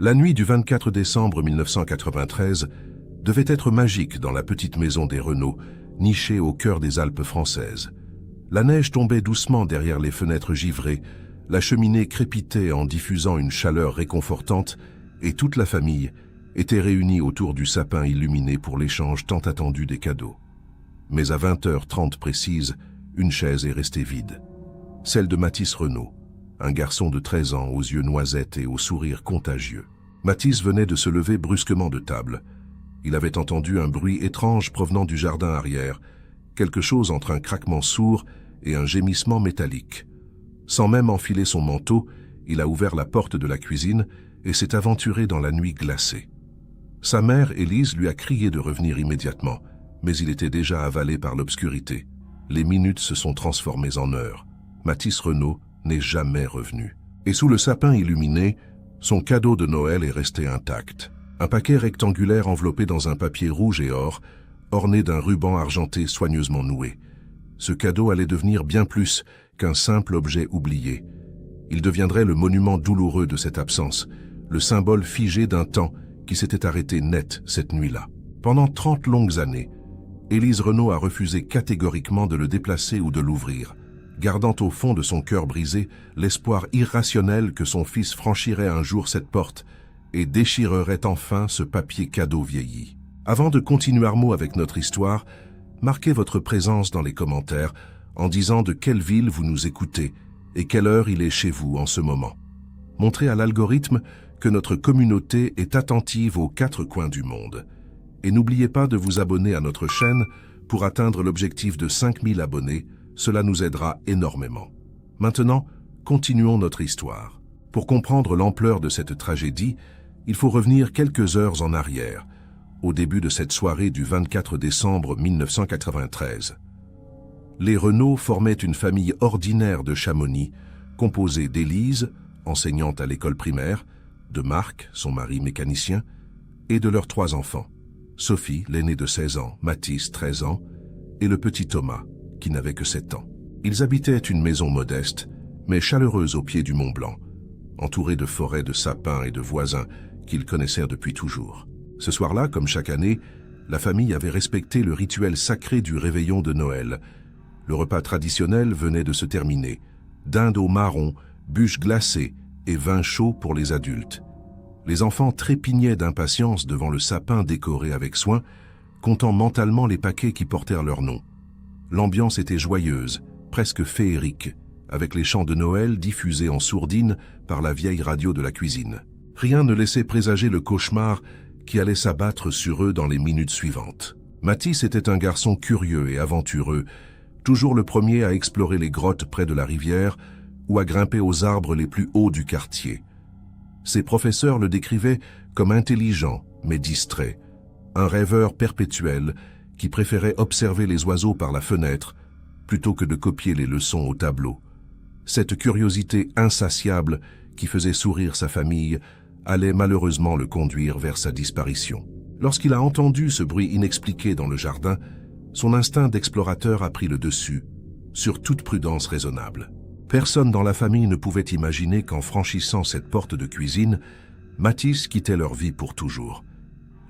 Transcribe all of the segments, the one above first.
La nuit du 24 décembre 1993 devait être magique dans la petite maison des Renaud, nichée au cœur des Alpes françaises. La neige tombait doucement derrière les fenêtres givrées, la cheminée crépitait en diffusant une chaleur réconfortante et toute la famille était réunie autour du sapin illuminé pour l'échange tant attendu des cadeaux. Mais à 20h30 précise, une chaise est restée vide. Celle de Mathis Renaud, un garçon de 13 ans aux yeux noisettes et au sourire contagieux. Mathis venait de se lever brusquement de table. Il avait entendu un bruit étrange provenant du jardin arrière, quelque chose entre un craquement sourd et un gémissement métallique. Sans même enfiler son manteau, il a ouvert la porte de la cuisine et s'est aventuré dans la nuit glacée. Sa mère, Élise, lui a crié de revenir immédiatement, mais il était déjà avalé par l'obscurité. Les minutes se sont transformées en heures. Mathis Renaud n'est jamais revenu. Et sous le sapin illuminé, son cadeau de Noël est resté intact. Un paquet rectangulaire enveloppé dans un papier rouge et or, orné d'un ruban argenté soigneusement noué. Ce cadeau allait devenir bien plus qu'un simple objet oublié. Il deviendrait le monument douloureux de cette absence, le symbole figé d'un temps qui s'était arrêté net cette nuit-là. Pendant 30 longues années, Élise Renaud a refusé catégoriquement de le déplacer ou de l'ouvrir, gardant au fond de son cœur brisé l'espoir irrationnel que son fils franchirait un jour cette porte et déchirerait enfin ce papier cadeau vieilli. Avant de continuer Armo avec notre histoire, marquez votre présence dans les commentaires en disant de quelle ville vous nous écoutez et quelle heure il est chez vous en ce moment. Montrez à l'algorithme que notre communauté est attentive aux 4 coins du monde. Et n'oubliez pas de vous abonner à notre chaîne pour atteindre l'objectif de 5000 abonnés, cela nous aidera énormément. Maintenant, continuons notre histoire. Pour comprendre l'ampleur de cette tragédie, il faut revenir quelques heures en arrière, au début de cette soirée du 24 décembre 1993. Les Renaud formaient une famille ordinaire de Chamonix, composée d'Élise, enseignante à l'école primaire, de Marc, son mari mécanicien, et de leurs 3 enfants. Sophie, l'aînée de 16 ans, Mathis, 13 ans, et le petit Thomas, qui n'avait que 7 ans. Ils habitaient une maison modeste, mais chaleureuse au pied du Mont Blanc, entourée de forêts de sapins et de voisins qu'ils connaissaient depuis toujours. Ce soir-là, comme chaque année, la famille avait respecté le rituel sacré du réveillon de Noël. Le repas traditionnel venait de se terminer. Dinde au marron, bûches glacées et vin chaud pour les adultes. Les enfants trépignaient d'impatience devant le sapin décoré avec soin, comptant mentalement les paquets qui portèrent leur nom. L'ambiance était joyeuse, presque féerique, avec les chants de Noël diffusés en sourdine par la vieille radio de la cuisine. Rien ne laissait présager le cauchemar qui allait s'abattre sur eux dans les minutes suivantes. Mathis était un garçon curieux et aventureux, toujours le premier à explorer les grottes près de la rivière ou à grimper aux arbres les plus hauts du quartier. Ses professeurs le décrivaient comme intelligent mais distrait, un rêveur perpétuel qui préférait observer les oiseaux par la fenêtre plutôt que de copier les leçons au tableau. Cette curiosité insatiable qui faisait sourire sa famille allait malheureusement le conduire vers sa disparition. Lorsqu'il a entendu ce bruit inexpliqué dans le jardin, son instinct d'explorateur a pris le dessus, sur toute prudence raisonnable. Personne dans la famille ne pouvait imaginer qu'en franchissant cette porte de cuisine, Mathis quittait leur vie pour toujours.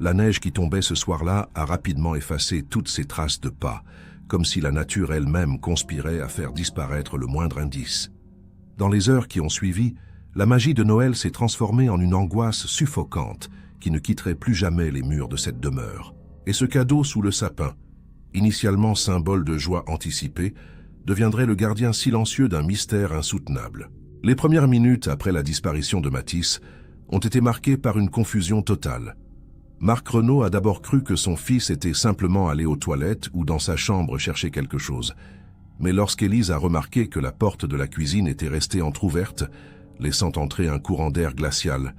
La neige qui tombait ce soir-là a rapidement effacé toutes ces traces de pas, comme si la nature elle-même conspirait à faire disparaître le moindre indice. Dans les heures qui ont suivi, la magie de Noël s'est transformée en une angoisse suffocante qui ne quitterait plus jamais les murs de cette demeure. Et ce cadeau sous le sapin, initialement symbole de joie anticipée, deviendrait le gardien silencieux d'un mystère insoutenable. Les premières minutes après la disparition de Mathis ont été marquées par une confusion totale. Marc Renaud a d'abord cru que son fils était simplement allé aux toilettes ou dans sa chambre chercher quelque chose. Mais lorsqu'Élise a remarqué que la porte de la cuisine était restée entr'ouverte, laissant entrer un courant d'air glacial,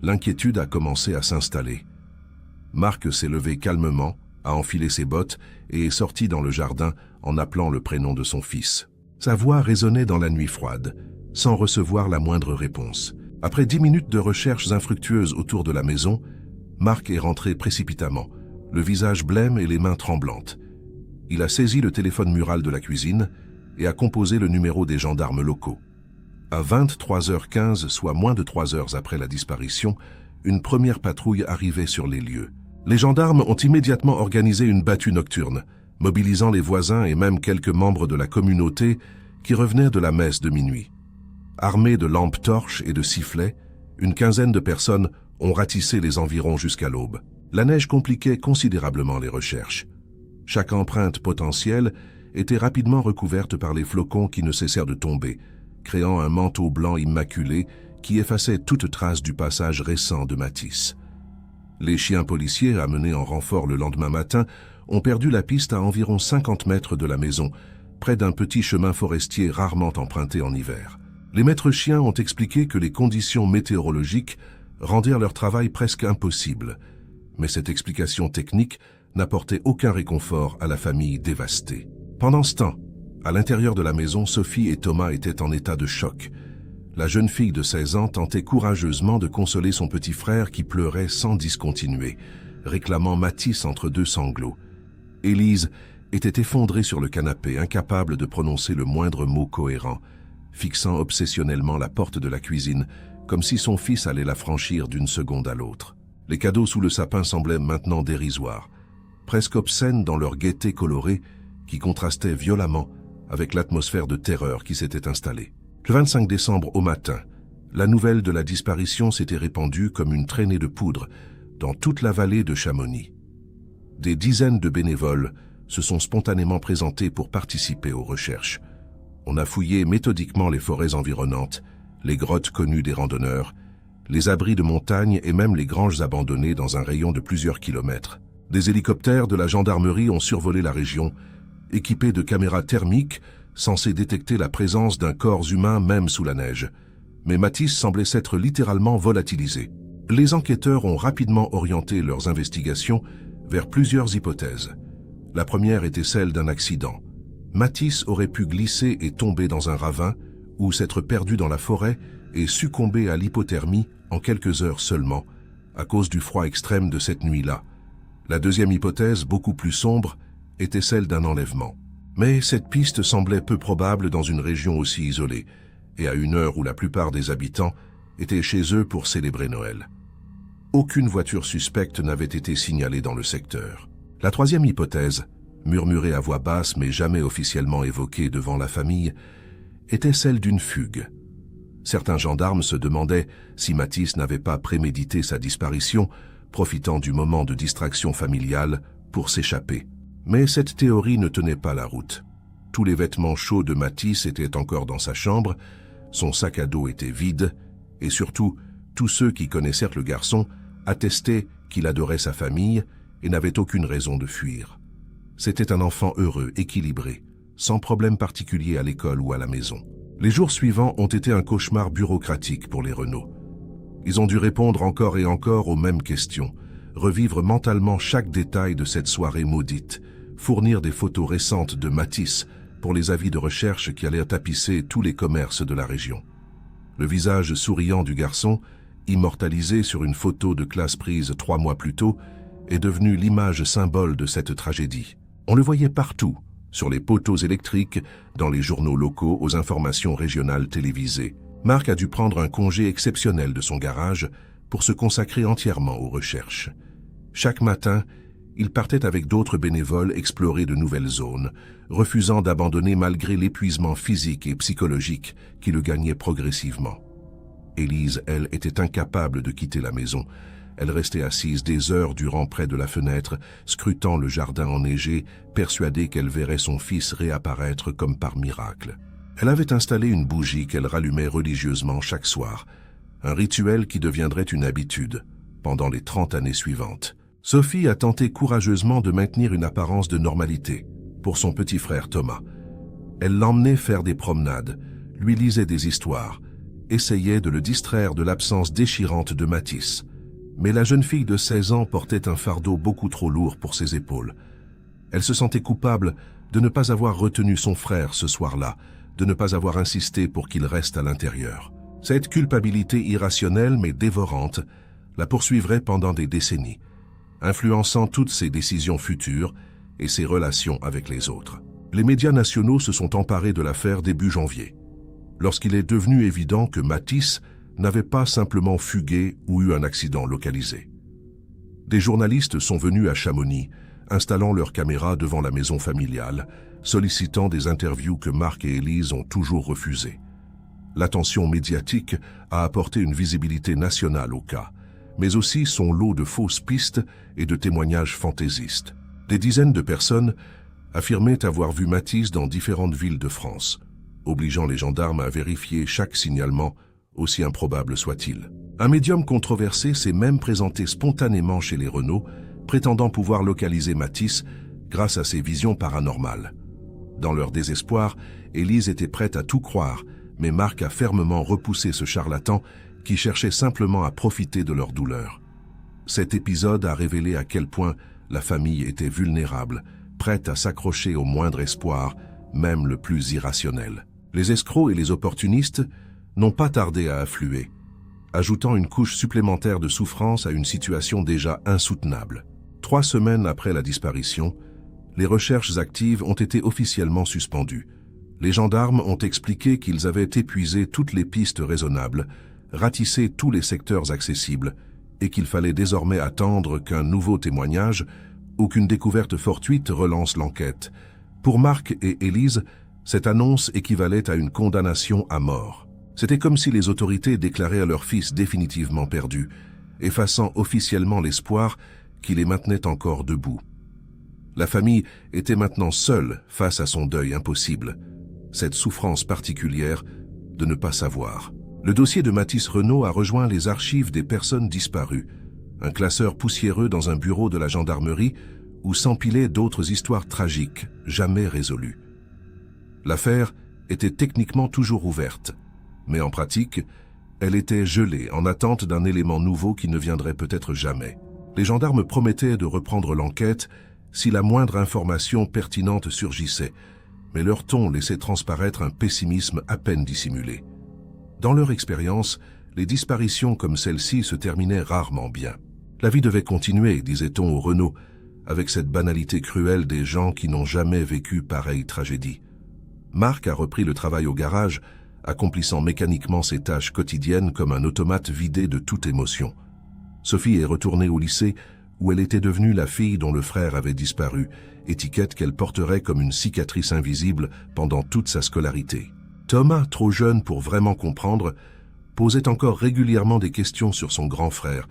l'inquiétude a commencé à s'installer. Marc s'est levé calmement, a enfilé ses bottes et est sorti dans le jardin en appelant le prénom de son fils. Sa voix résonnait dans la nuit froide, sans recevoir la moindre réponse. Après 10 minutes de recherches infructueuses autour de la maison, Marc est rentré précipitamment, le visage blême et les mains tremblantes. Il a saisi le téléphone mural de la cuisine et a composé le numéro des gendarmes locaux. À 23h15, soit moins de 3 heures après la disparition, une première patrouille arrivait sur les lieux. Les gendarmes ont immédiatement organisé une battue nocturne, mobilisant les voisins et même quelques membres de la communauté qui revenaient de la messe de minuit. Armés de lampes torches et de sifflets, une quinzaine de personnes ont ratissé les environs jusqu'à l'aube. La neige compliquait considérablement les recherches. Chaque empreinte potentielle était rapidement recouverte par les flocons qui ne cessèrent de tomber, créant un manteau blanc immaculé qui effaçait toute trace du passage récent de Matisse. Les chiens policiers, amenés en renfort le lendemain matin, ont perdu la piste à environ 50 mètres de la maison, près d'un petit chemin forestier rarement emprunté en hiver. Les maîtres chiens ont expliqué que les conditions météorologiques rendirent leur travail presque impossible, mais cette explication technique n'apportait aucun réconfort à la famille dévastée. Pendant ce temps, à l'intérieur de la maison, Sophie et Thomas étaient en état de choc. La jeune fille de 16 ans tentait courageusement de consoler son petit frère qui pleurait sans discontinuer, réclamant Matisse entre deux sanglots. Élise était effondrée sur le canapé, incapable de prononcer le moindre mot cohérent, fixant obsessionnellement la porte de la cuisine, comme si son fils allait la franchir d'une seconde à l'autre. Les cadeaux sous le sapin semblaient maintenant dérisoires, presque obscènes dans leur gaieté colorée qui contrastait violemment avec l'atmosphère de terreur qui s'était installée. Le 25 décembre au matin, la nouvelle de la disparition s'était répandue comme une traînée de poudre dans toute la vallée de Chamonix. Des dizaines de bénévoles se sont spontanément présentés pour participer aux recherches. On a fouillé méthodiquement les forêts environnantes, les grottes connues des randonneurs, les abris de montagne et même les granges abandonnées dans un rayon de plusieurs kilomètres. Des hélicoptères de la gendarmerie ont survolé la région, équipés de caméras thermiques censées détecter la présence d'un corps humain même sous la neige. Mais Matisse semblait s'être littéralement volatilisé. Les enquêteurs ont rapidement orienté leurs investigations vers plusieurs hypothèses. La première était celle d'un accident. Matisse aurait pu glisser et tomber dans un ravin ou s'être perdu dans la forêt et succomber à l'hypothermie en quelques heures seulement, à cause du froid extrême de cette nuit-là. La deuxième hypothèse, beaucoup plus sombre, était celle d'un enlèvement. Mais cette piste semblait peu probable dans une région aussi isolée, et à une heure où la plupart des habitants étaient chez eux pour célébrer Noël. Aucune voiture suspecte n'avait été signalée dans le secteur. La troisième hypothèse, murmurée à voix basse mais jamais officiellement évoquée devant la famille, était celle d'une fugue. Certains gendarmes se demandaient si Matisse n'avait pas prémédité sa disparition, profitant du moment de distraction familiale pour s'échapper. Mais cette théorie ne tenait pas la route. Tous les vêtements chauds de Matisse étaient encore dans sa chambre, son sac à dos était vide, et surtout, tous ceux qui connaissèrent le garçon attestaient qu'il adorait sa famille et n'avait aucune raison de fuir. C'était un enfant heureux, équilibré, sans problème particulier à l'école ou à la maison. Les jours suivants ont été un cauchemar bureaucratique pour les Renaud. Ils ont dû répondre encore et encore aux mêmes questions, revivre mentalement chaque détail de cette soirée maudite, fournir des photos récentes de Matisse pour les avis de recherche qui allaient tapisser tous les commerces de la région. Le visage souriant du garçon, immortalisé sur une photo de classe prise 3 mois plus tôt, est devenu l'image symbole de cette tragédie. On le voyait partout, sur les poteaux électriques, dans les journaux locaux, aux informations régionales télévisées. Marc a dû prendre un congé exceptionnel de son garage pour se consacrer entièrement aux recherches. Chaque matin, il partait avec d'autres bénévoles explorer de nouvelles zones, refusant d'abandonner malgré l'épuisement physique et psychologique qui le gagnait progressivement. Élise, elle, était incapable de quitter la maison. Elle restait assise des heures durant près de la fenêtre, scrutant le jardin enneigé, persuadée qu'elle verrait son fils réapparaître comme par miracle. Elle avait installé une bougie qu'elle rallumait religieusement chaque soir, un rituel qui deviendrait une habitude pendant les 30 années suivantes. Sophie a tenté courageusement de maintenir une apparence de normalité pour son petit frère Thomas. Elle l'emmenait faire des promenades, lui lisait des histoires, essayait de le distraire de l'absence déchirante de Matisse. Mais la jeune fille de 16 ans portait un fardeau beaucoup trop lourd pour ses épaules. Elle se sentait coupable de ne pas avoir retenu son frère ce soir-là, de ne pas avoir insisté pour qu'il reste à l'intérieur. Cette culpabilité irrationnelle mais dévorante la poursuivrait pendant des décennies, influençant toutes ses décisions futures et ses relations avec les autres. Les médias nationaux se sont emparés de l'affaire début janvier. Lorsqu'il est devenu évident que Matisse n'avait pas simplement fugué ou eu un accident localisé. Des journalistes sont venus à Chamonix, installant leurs caméras devant la maison familiale, sollicitant des interviews que Marc et Élise ont toujours refusées. L'attention médiatique a apporté une visibilité nationale au cas, mais aussi son lot de fausses pistes et de témoignages fantaisistes. Des dizaines de personnes affirmaient avoir vu Matisse dans différentes villes de France, obligeant les gendarmes à vérifier chaque signalement, aussi improbable soit-il. Un médium controversé s'est même présenté spontanément chez les Renault, prétendant pouvoir localiser Matisse grâce à ses visions paranormales. Dans leur désespoir, Élise était prête à tout croire, mais Marc a fermement repoussé ce charlatan qui cherchait simplement à profiter de leur douleur. Cet épisode a révélé à quel point la famille était vulnérable, prête à s'accrocher au moindre espoir, même le plus irrationnel. Les escrocs et les opportunistes n'ont pas tardé à affluer, ajoutant une couche supplémentaire de souffrance à une situation déjà insoutenable. 3 semaines après la disparition, les recherches actives ont été officiellement suspendues. Les gendarmes ont expliqué qu'ils avaient épuisé toutes les pistes raisonnables, ratissé tous les secteurs accessibles, et qu'il fallait désormais attendre qu'un nouveau témoignage ou qu'une découverte fortuite relance l'enquête. Pour Marc et Élise, cette annonce équivalait à une condamnation à mort. C'était comme si les autorités déclaraient à leur fils définitivement perdu, effaçant officiellement l'espoir qui les maintenait encore debout. La famille était maintenant seule face à son deuil impossible, cette souffrance particulière de ne pas savoir. Le dossier de Matisse Renault a rejoint les archives des personnes disparues, un classeur poussiéreux dans un bureau de la gendarmerie où s'empilaient d'autres histoires tragiques, jamais résolues. L'affaire était techniquement toujours ouverte, mais en pratique, elle était gelée en attente d'un élément nouveau qui ne viendrait peut-être jamais. Les gendarmes promettaient de reprendre l'enquête si la moindre information pertinente surgissait, mais leur ton laissait transparaître un pessimisme à peine dissimulé. Dans leur expérience, les disparitions comme celle-ci se terminaient rarement bien. La vie devait continuer, disait-on aux Renault, avec cette banalité cruelle des gens qui n'ont jamais vécu pareille tragédie. Marc a repris le travail au garage, accomplissant mécaniquement ses tâches quotidiennes comme un automate vidé de toute émotion. Sophie est retournée au lycée où elle était devenue la fille dont le frère avait disparu, étiquette qu'elle porterait comme une cicatrice invisible pendant toute sa scolarité. Thomas, trop jeune pour vraiment comprendre, posait encore régulièrement des questions sur son grand frère,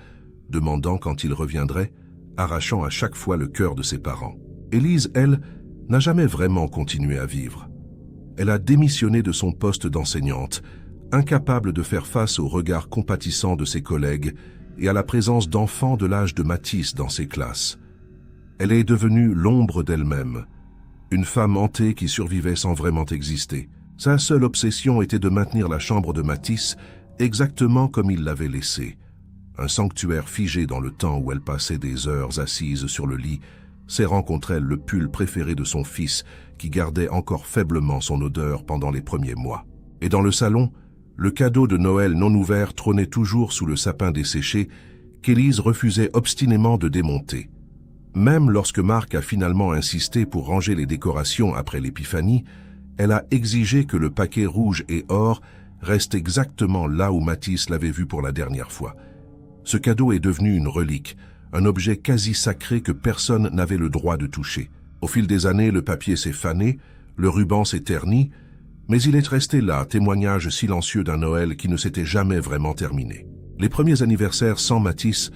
demandant quand il reviendrait, arrachant à chaque fois le cœur de ses parents. Élise, elle, n'a jamais vraiment continué à vivre. Elle a démissionné de son poste d'enseignante, incapable de faire face au regard compatissant de ses collègues et à la présence d'enfants de l'âge de Matisse dans ses classes. Elle est devenue l'ombre d'elle-même, une femme hantée qui survivait sans vraiment exister. Sa seule obsession était de maintenir la chambre de Matisse exactement comme il l'avait laissée, un sanctuaire figé dans le temps où elle passait des heures assise sur le lit, serrant contre elle le pull préféré de son fils qui gardait encore faiblement son odeur pendant les premiers mois. Et dans le salon, le cadeau de Noël non ouvert trônait toujours sous le sapin desséché qu'Élise refusait obstinément de démonter. Même lorsque Marc a finalement insisté pour ranger les décorations après l'épiphanie, elle a exigé que le paquet rouge et or reste exactement là où Matisse l'avait vu pour la dernière fois. Ce cadeau est devenu une relique, un objet quasi sacré que personne n'avait le droit de toucher. Au fil des années, le papier s'est fané, le ruban s'est terni, mais il est resté là, témoignage silencieux d'un Noël qui ne s'était jamais vraiment terminé. Les premiers anniversaires sans Matisse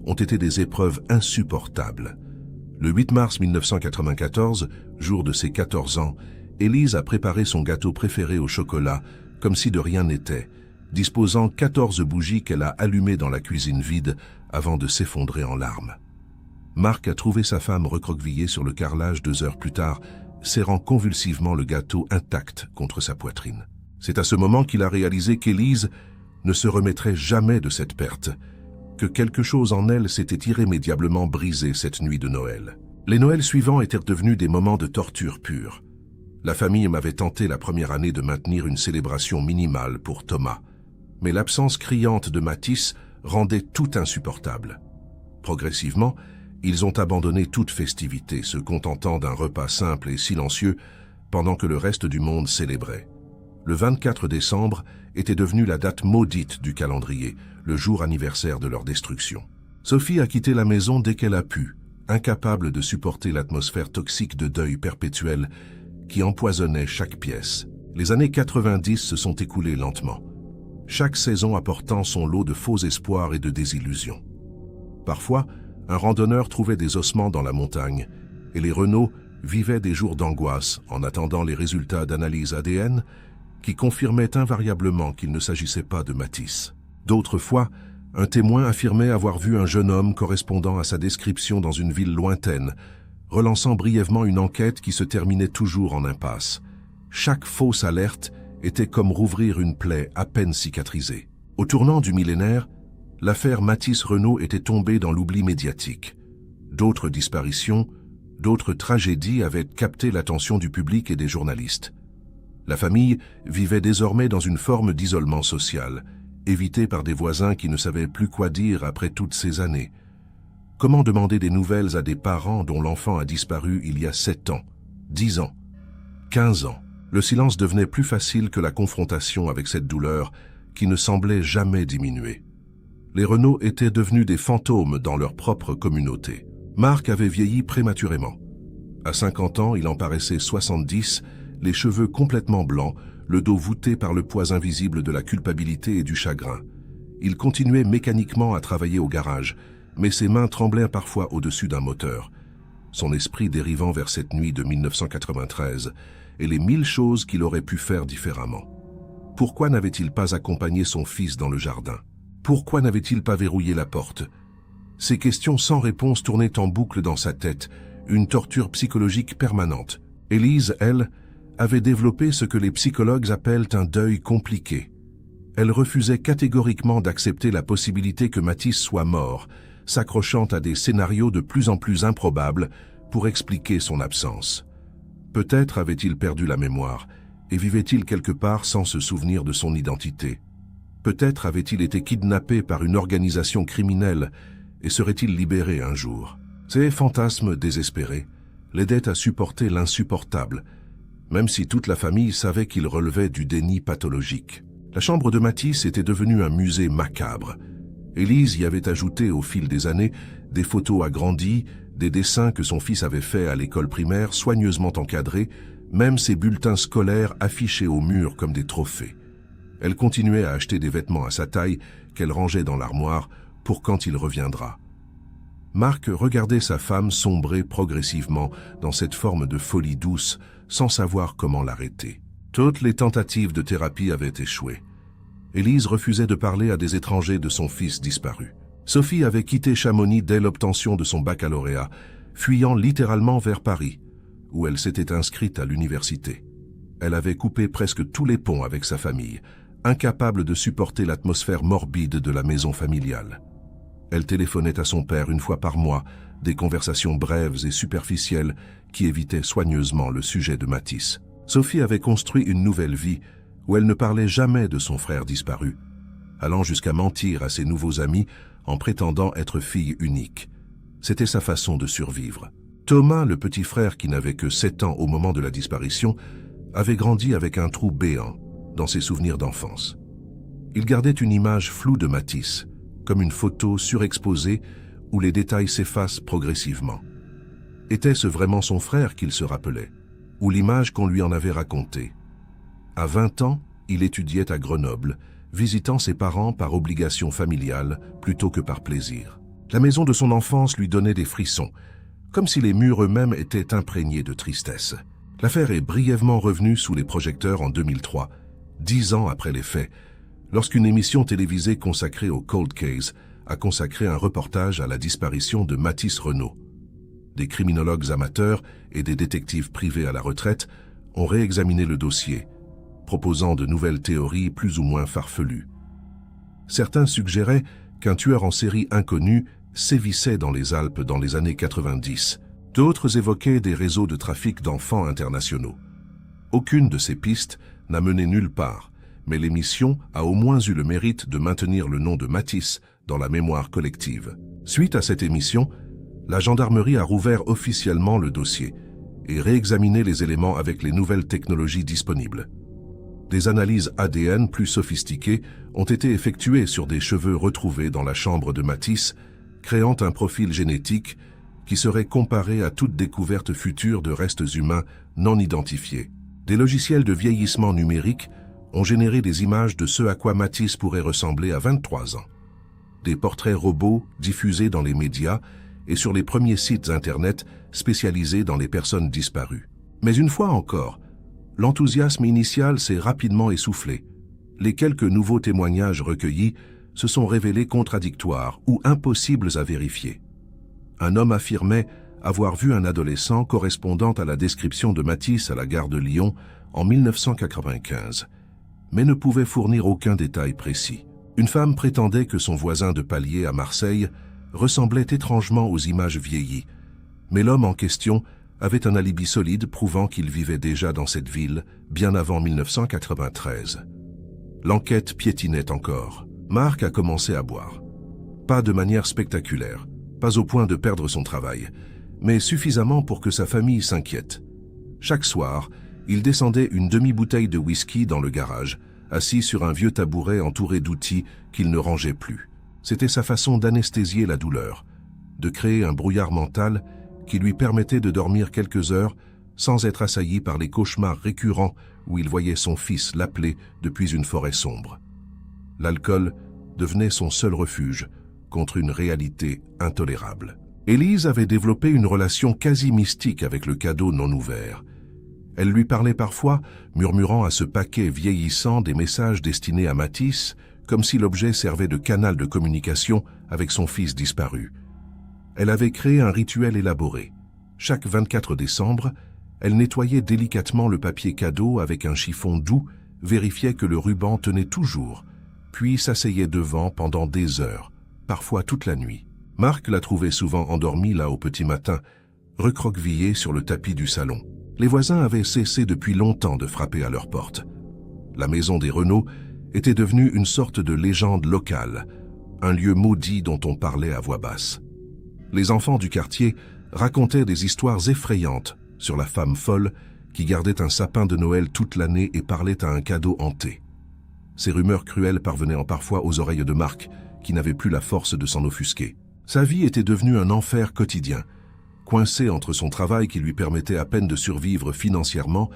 ont été des épreuves insupportables. Le 8 mars 1994, jour de ses 14 ans, Élise a préparé son gâteau préféré au chocolat, comme si de rien n'était, disposant 14 bougies qu'elle a allumées dans la cuisine vide avant de s'effondrer en larmes. Marc a trouvé sa femme recroquevillée sur le carrelage 2 heures plus tard, serrant convulsivement le gâteau intact contre sa poitrine. C'est à ce moment qu'il a réalisé qu'Élise ne se remettrait jamais de cette perte, que quelque chose en elle s'était irrémédiablement brisé cette nuit de Noël. Les Noëls suivants étaient devenus des moments de torture pure. La famille m'avait tenté la première année de maintenir une célébration minimale pour Thomas, mais l'absence criante de Matisse rendait tout insupportable. Progressivement, ils ont abandonné toute festivité, se contentant d'un repas simple et silencieux pendant que le reste du monde célébrait. Le 24 décembre, était devenue la date maudite du calendrier, le jour anniversaire de leur destruction. Sophie a quitté la maison dès qu'elle a pu, incapable de supporter l'atmosphère toxique de deuil perpétuel qui empoisonnait chaque pièce. Les années 90 se sont écoulées lentement, chaque saison apportant son lot de faux espoirs et de désillusions. Parfois, un randonneur trouvait des ossements dans la montagne, et les Renault vivaient des jours d'angoisse en attendant les résultats d'analyse ADN qui confirmaient invariablement qu'il ne s'agissait pas de Matisse. D'autres fois, un témoin affirmait avoir vu un jeune homme correspondant à sa description dans une ville lointaine, relançant brièvement une enquête qui se terminait toujours en impasse. Chaque fausse alerte était comme rouvrir une plaie à peine cicatrisée. Au tournant du millénaire, l'affaire Matisse Renault était tombée dans l'oubli médiatique. D'autres disparitions, d'autres tragédies avaient capté l'attention du public et des journalistes. La famille vivait désormais dans une forme d'isolement social, évitée par des voisins qui ne savaient plus quoi dire après toutes ces années. Comment demander des nouvelles à des parents dont l'enfant a disparu il y a 7 ans, 10 ans, 15 ans? Le silence devenait plus facile que la confrontation avec cette douleur qui ne semblait jamais diminuer. Les Renault étaient devenus des fantômes dans leur propre communauté. Marc avait vieilli prématurément. À 50 ans, il en paraissait 70, les cheveux complètement blancs, le dos voûté par le poids invisible de la culpabilité et du chagrin. Il continuait mécaniquement à travailler au garage, mais ses mains tremblaient parfois au-dessus d'un moteur. Son esprit dérivant vers cette nuit de 1993 et les 1000 choses qu'il aurait pu faire différemment. Pourquoi n'avait-il pas accompagné son fils dans le jardin? Pourquoi n'avait-il pas verrouillé la porte? Ces questions sans réponse tournaient en boucle dans sa tête, une torture psychologique permanente. Élise, elle, avait développé ce que les psychologues appellent un deuil compliqué. Elle refusait catégoriquement d'accepter la possibilité que Matisse soit mort, s'accrochant à des scénarios de plus en plus improbables pour expliquer son absence. Peut-être avait-il perdu la mémoire et vivait-il quelque part sans se souvenir de son identité. Peut-être avait-il été kidnappé par une organisation criminelle et serait-il libéré un jour. Ces fantasmes désespérés l'aidaient à supporter l'insupportable, même si toute la famille savait qu'il relevait du déni pathologique. La chambre de Matisse était devenue un musée macabre. Élise y avait ajouté au fil des années des photos agrandies, des dessins que son fils avait faits à l'école primaire soigneusement encadrés, même ses bulletins scolaires affichés au mur comme des trophées. Elle continuait à acheter des vêtements à sa taille qu'elle rangeait dans l'armoire pour quand il reviendra. Marc regardait sa femme sombrer progressivement dans cette forme de folie douce sans savoir comment l'arrêter. Toutes les tentatives de thérapie avaient échoué. Élise refusait de parler à des étrangers de son fils disparu. Sophie avait quitté Chamonix dès l'obtention de son baccalauréat, fuyant littéralement vers Paris, où elle s'était inscrite à l'université. Elle avait coupé presque tous les ponts avec sa famille, incapable de supporter l'atmosphère morbide de la maison familiale. Elle téléphonait à son père une fois par mois, des conversations brèves et superficielles qui évitaient soigneusement le sujet de Matisse. Sophie avait construit une nouvelle vie où elle ne parlait jamais de son frère disparu, allant jusqu'à mentir à ses nouveaux amis en prétendant être fille unique. C'était sa façon de survivre. Thomas, le petit frère qui n'avait que 7 ans au moment de la disparition, avait grandi avec un trou béant dans ses souvenirs d'enfance. Il gardait une image floue de Matisse, comme une photo surexposée où les détails s'effacent progressivement. Était-ce vraiment son frère qu'il se rappelait, ou l'image qu'on lui en avait racontée? À 20 ans, il étudiait à Grenoble, visitant ses parents par obligation familiale plutôt que par plaisir. La maison de son enfance lui donnait des frissons, comme si les murs eux-mêmes étaient imprégnés de tristesse. L'affaire est brièvement revenue sous les projecteurs en 2003, 10 ans après les faits, lorsqu'une émission télévisée consacrée au Cold Case a consacré un reportage à la disparition de Matisse Renault. Des criminologues amateurs et des détectives privés à la retraite ont réexaminé le dossier, proposant de nouvelles théories plus ou moins farfelues. Certains suggéraient qu'un tueur en série inconnu sévissait dans les Alpes dans les années 90. D'autres évoquaient des réseaux de trafic d'enfants internationaux. Aucune de ces pistes n'a mené nulle part, mais l'émission a au moins eu le mérite de maintenir le nom de Matisse dans la mémoire collective. Suite à cette émission, la gendarmerie a rouvert officiellement le dossier et réexaminé les éléments avec les nouvelles technologies disponibles. Des analyses ADN plus sophistiquées ont été effectuées sur des cheveux retrouvés dans la chambre de Matisse, créant un profil génétique qui serait comparé à toute découverte future de restes humains non identifiés. Des logiciels de vieillissement numérique ont généré des images de ce à quoi Matisse pourrait ressembler à 23 ans. Des portraits robots diffusés dans les médias et sur les premiers sites Internet spécialisés dans les personnes disparues. Mais une fois encore, l'enthousiasme initial s'est rapidement essoufflé. Les quelques nouveaux témoignages recueillis se sont révélés contradictoires ou impossibles à vérifier. Un homme affirmait avoir vu un adolescent correspondant à la description de Matisse à la gare de Lyon en 1995, mais ne pouvait fournir aucun détail précis. Une femme prétendait que son voisin de palier à Marseille ressemblait étrangement aux images vieillies, mais l'homme en question avait un alibi solide prouvant qu'il vivait déjà dans cette ville bien avant 1993. L'enquête piétinait encore. Marc a commencé à boire. Pas de manière spectaculaire, pas au point de perdre son travail, mais suffisamment pour que sa famille s'inquiète. Chaque soir, il descendait une demi-bouteille de whisky dans le garage, assis sur un vieux tabouret entouré d'outils qu'il ne rangeait plus. C'était sa façon d'anesthésier la douleur, de créer un brouillard mental qui lui permettait de dormir quelques heures sans être assailli par les cauchemars récurrents où il voyait son fils l'appeler depuis une forêt sombre. L'alcool devenait son seul refuge contre une réalité intolérable. Élise avait développé une relation quasi mystique avec le cadeau non ouvert. Elle lui parlait parfois, murmurant à ce paquet vieillissant des messages destinés à Matisse, comme si l'objet servait de canal de communication avec son fils disparu. Elle avait créé un rituel élaboré. Chaque 24 décembre, elle nettoyait délicatement le papier cadeau avec un chiffon doux, vérifiait que le ruban tenait toujours, puis s'asseyait devant pendant des heures, parfois toute la nuit. Marc la trouvait souvent endormie là au petit matin, recroquevillée sur le tapis du salon. Les voisins avaient cessé depuis longtemps de frapper à leur porte. La maison des Renaud était devenue une sorte de légende locale, un lieu maudit dont on parlait à voix basse. Les enfants du quartier racontaient des histoires effrayantes sur la femme folle qui gardait un sapin de Noël toute l'année et parlait à un cadeau hanté. Ces rumeurs cruelles parvenaient parfois aux oreilles de Marc, qui n'avait plus la force de s'en offusquer. Sa vie était devenue un enfer quotidien, coincé entre son travail qui lui permettait à peine de survivre financièrement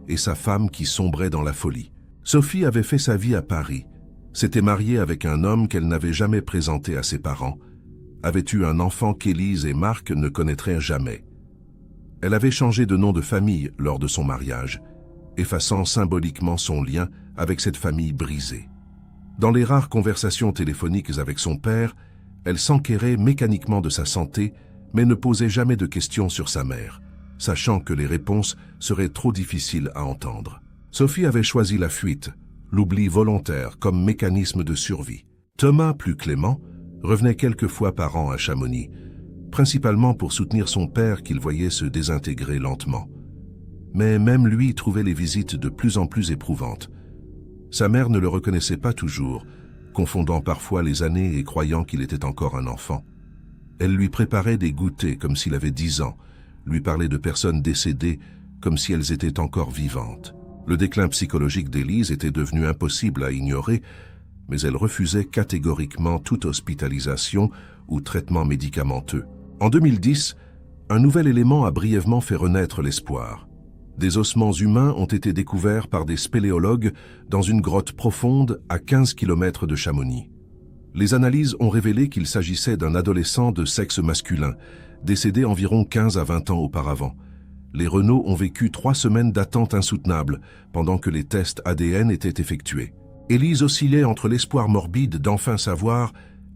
et sa femme qui sombrait dans la folie. Sophie avait fait sa vie à Paris, s'était mariée avec un homme qu'elle n'avait jamais présenté à ses parents, avait eu un enfant qu'Élise et Marc ne connaîtraient jamais. Elle avait changé de nom de famille lors de son mariage, effaçant symboliquement son lien avec cette famille brisée. Dans les rares conversations téléphoniques avec son père, elle s'enquérait mécaniquement de sa santé, mais ne posait jamais de questions sur sa mère, sachant que les réponses seraient trop difficiles à entendre. Sophie avait choisi la fuite, l'oubli volontaire comme mécanisme de survie. Thomas, plus clément, revenait quelques fois par an à Chamonix, principalement pour soutenir son père qu'il voyait se désintégrer lentement. Mais même lui trouvait les visites de plus en plus éprouvantes. Sa mère ne le reconnaissait pas toujours, confondant parfois les années et croyant qu'il était encore un enfant. Elle lui préparait des goûters comme s'il avait 10 ans, lui parlait de personnes décédées comme si elles étaient encore vivantes. Le déclin psychologique d'Élise était devenu impossible à ignorer, mais elle refusait catégoriquement toute hospitalisation ou traitement médicamenteux. En 2010, un nouvel élément a brièvement fait renaître l'espoir. Des ossements humains ont été découverts par des spéléologues dans une grotte profonde à 15 km de Chamonix. Les analyses ont révélé qu'il s'agissait d'un adolescent de sexe masculin, décédé environ 15 à 20 ans auparavant. Les Renaud ont vécu 3 semaines d'attente insoutenable pendant que les tests ADN étaient effectués. Élise oscillait entre l'espoir morbide d'enfin savoir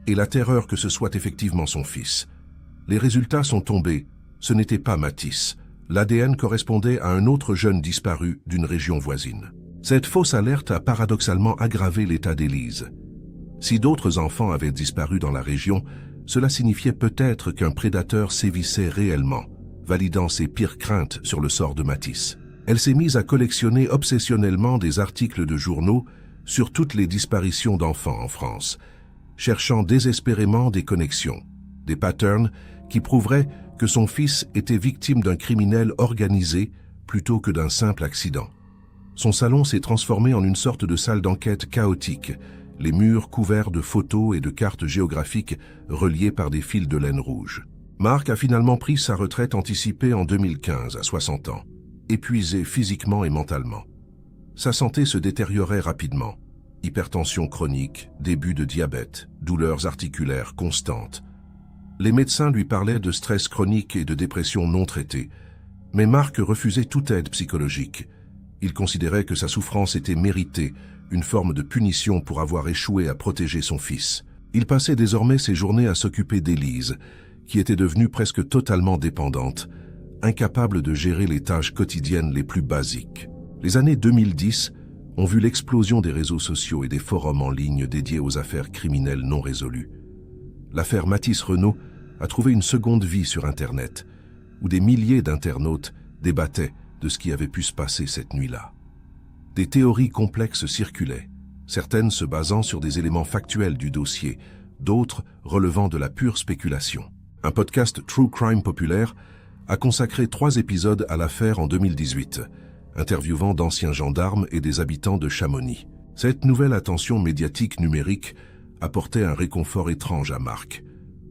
et la terreur que ce soit effectivement son fils. Les résultats sont tombés. Ce n'était pas Matisse. L'ADN correspondait à un autre jeune disparu d'une région voisine. Cette fausse alerte a paradoxalement aggravé l'état d'Élise. Si d'autres enfants avaient disparu dans la région, cela signifiait peut-être qu'un prédateur sévissait réellement, validant ses pires craintes sur le sort de Matisse. Elle s'est mise à collectionner obsessionnellement des articles de journaux sur toutes les disparitions d'enfants en France, cherchant désespérément des connexions, des patterns qui prouveraient que son fils était victime d'un criminel organisé plutôt que d'un simple accident. Son salon s'est transformé en une sorte de salle d'enquête chaotique, les murs couverts de photos et de cartes géographiques reliées par des fils de laine rouge. Mark a finalement pris sa retraite anticipée en 2015 à 60 ans, épuisé physiquement et mentalement. Sa santé se détériorait rapidement. Hypertension chronique, début de diabète, douleurs articulaires constantes. Les médecins lui parlaient de stress chronique et de dépression non traitée, mais Mark refusait toute aide psychologique. Il considérait que sa souffrance était méritée, une forme de punition pour avoir échoué à protéger son fils. Il passait désormais ses journées à s'occuper d'Élise, qui était devenue presque totalement dépendante, incapable de gérer les tâches quotidiennes les plus basiques. Les années 2010 ont vu l'explosion des réseaux sociaux et des forums en ligne dédiés aux affaires criminelles non résolues. L'affaire Mathis Renault a trouvé une seconde vie sur Internet, où des milliers d'internautes débattaient de ce qui avait pu se passer cette nuit-là. Des théories complexes circulaient, certaines se basant sur des éléments factuels du dossier, d'autres relevant de la pure spéculation. Un podcast True Crime populaire a consacré 3 épisodes à l'affaire en 2018, interviewant d'anciens gendarmes et des habitants de Chamonix. Cette nouvelle attention médiatique numérique apportait un réconfort étrange à Mark.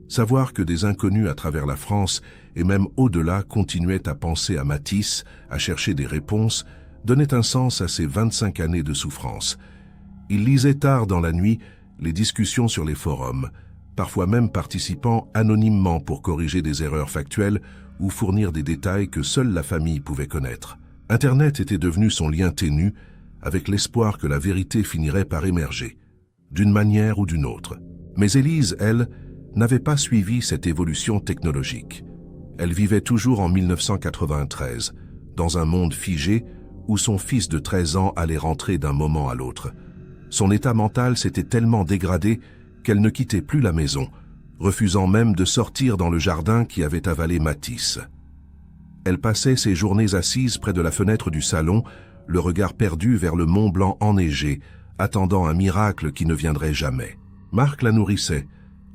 Savoir que des inconnus à travers la France et même au-delà continuaient à penser à Mathis, à chercher des réponses, donnait un sens à ses 25 années de souffrance. Il lisait tard dans la nuit les discussions sur les forums, parfois même participant anonymement pour corriger des erreurs factuelles ou fournir des détails que seule la famille pouvait connaître. Internet était devenu son lien ténu, avec l'espoir que la vérité finirait par émerger, d'une manière ou d'une autre. Mais Élise, elle, n'avait pas suivi cette évolution technologique. Elle vivait toujours en 1993, dans un monde figé où son fils de 13 ans allait rentrer d'un moment à l'autre. Son état mental s'était tellement dégradé qu'elle ne quittait plus la maison, refusant même de sortir dans le jardin qui avait avalé Mathis. Elle passait ses journées assise près de la fenêtre du salon, le regard perdu vers le Mont Blanc enneigé, attendant un miracle qui ne viendrait jamais. Mark la nourrissait,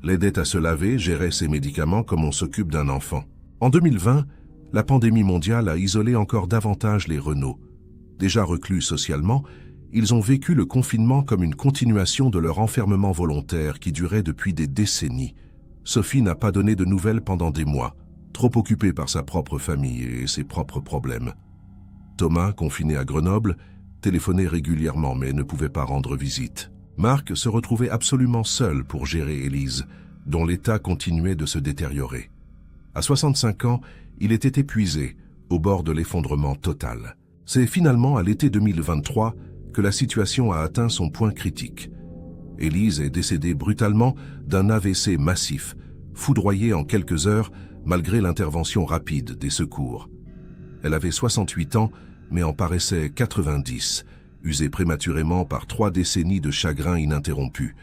l'aidait à se laver, gérait ses médicaments comme on s'occupe d'un enfant. En 2020, la pandémie mondiale a isolé encore davantage les Renault. Déjà reclus socialement, ils ont vécu le confinement comme une continuation de leur enfermement volontaire qui durait depuis des décennies. Sophie n'a pas donné de nouvelles pendant des mois, trop occupée par sa propre famille et ses propres problèmes. Thomas, confiné à Grenoble, téléphonait régulièrement mais ne pouvait pas rendre visite. Mark se retrouvait absolument seul pour gérer Élise, dont l'état continuait de se détériorer. À 65 ans, il était épuisé, au bord de l'effondrement total. C'est finalement à l'été 2023 que la situation a atteint son point critique. Élise est décédée brutalement d'un AVC massif, foudroyée en quelques heures malgré l'intervention rapide des secours. Elle avait 68 ans, mais en paraissait 90, usée prématurément par 3 décennies de chagrin ininterrompu.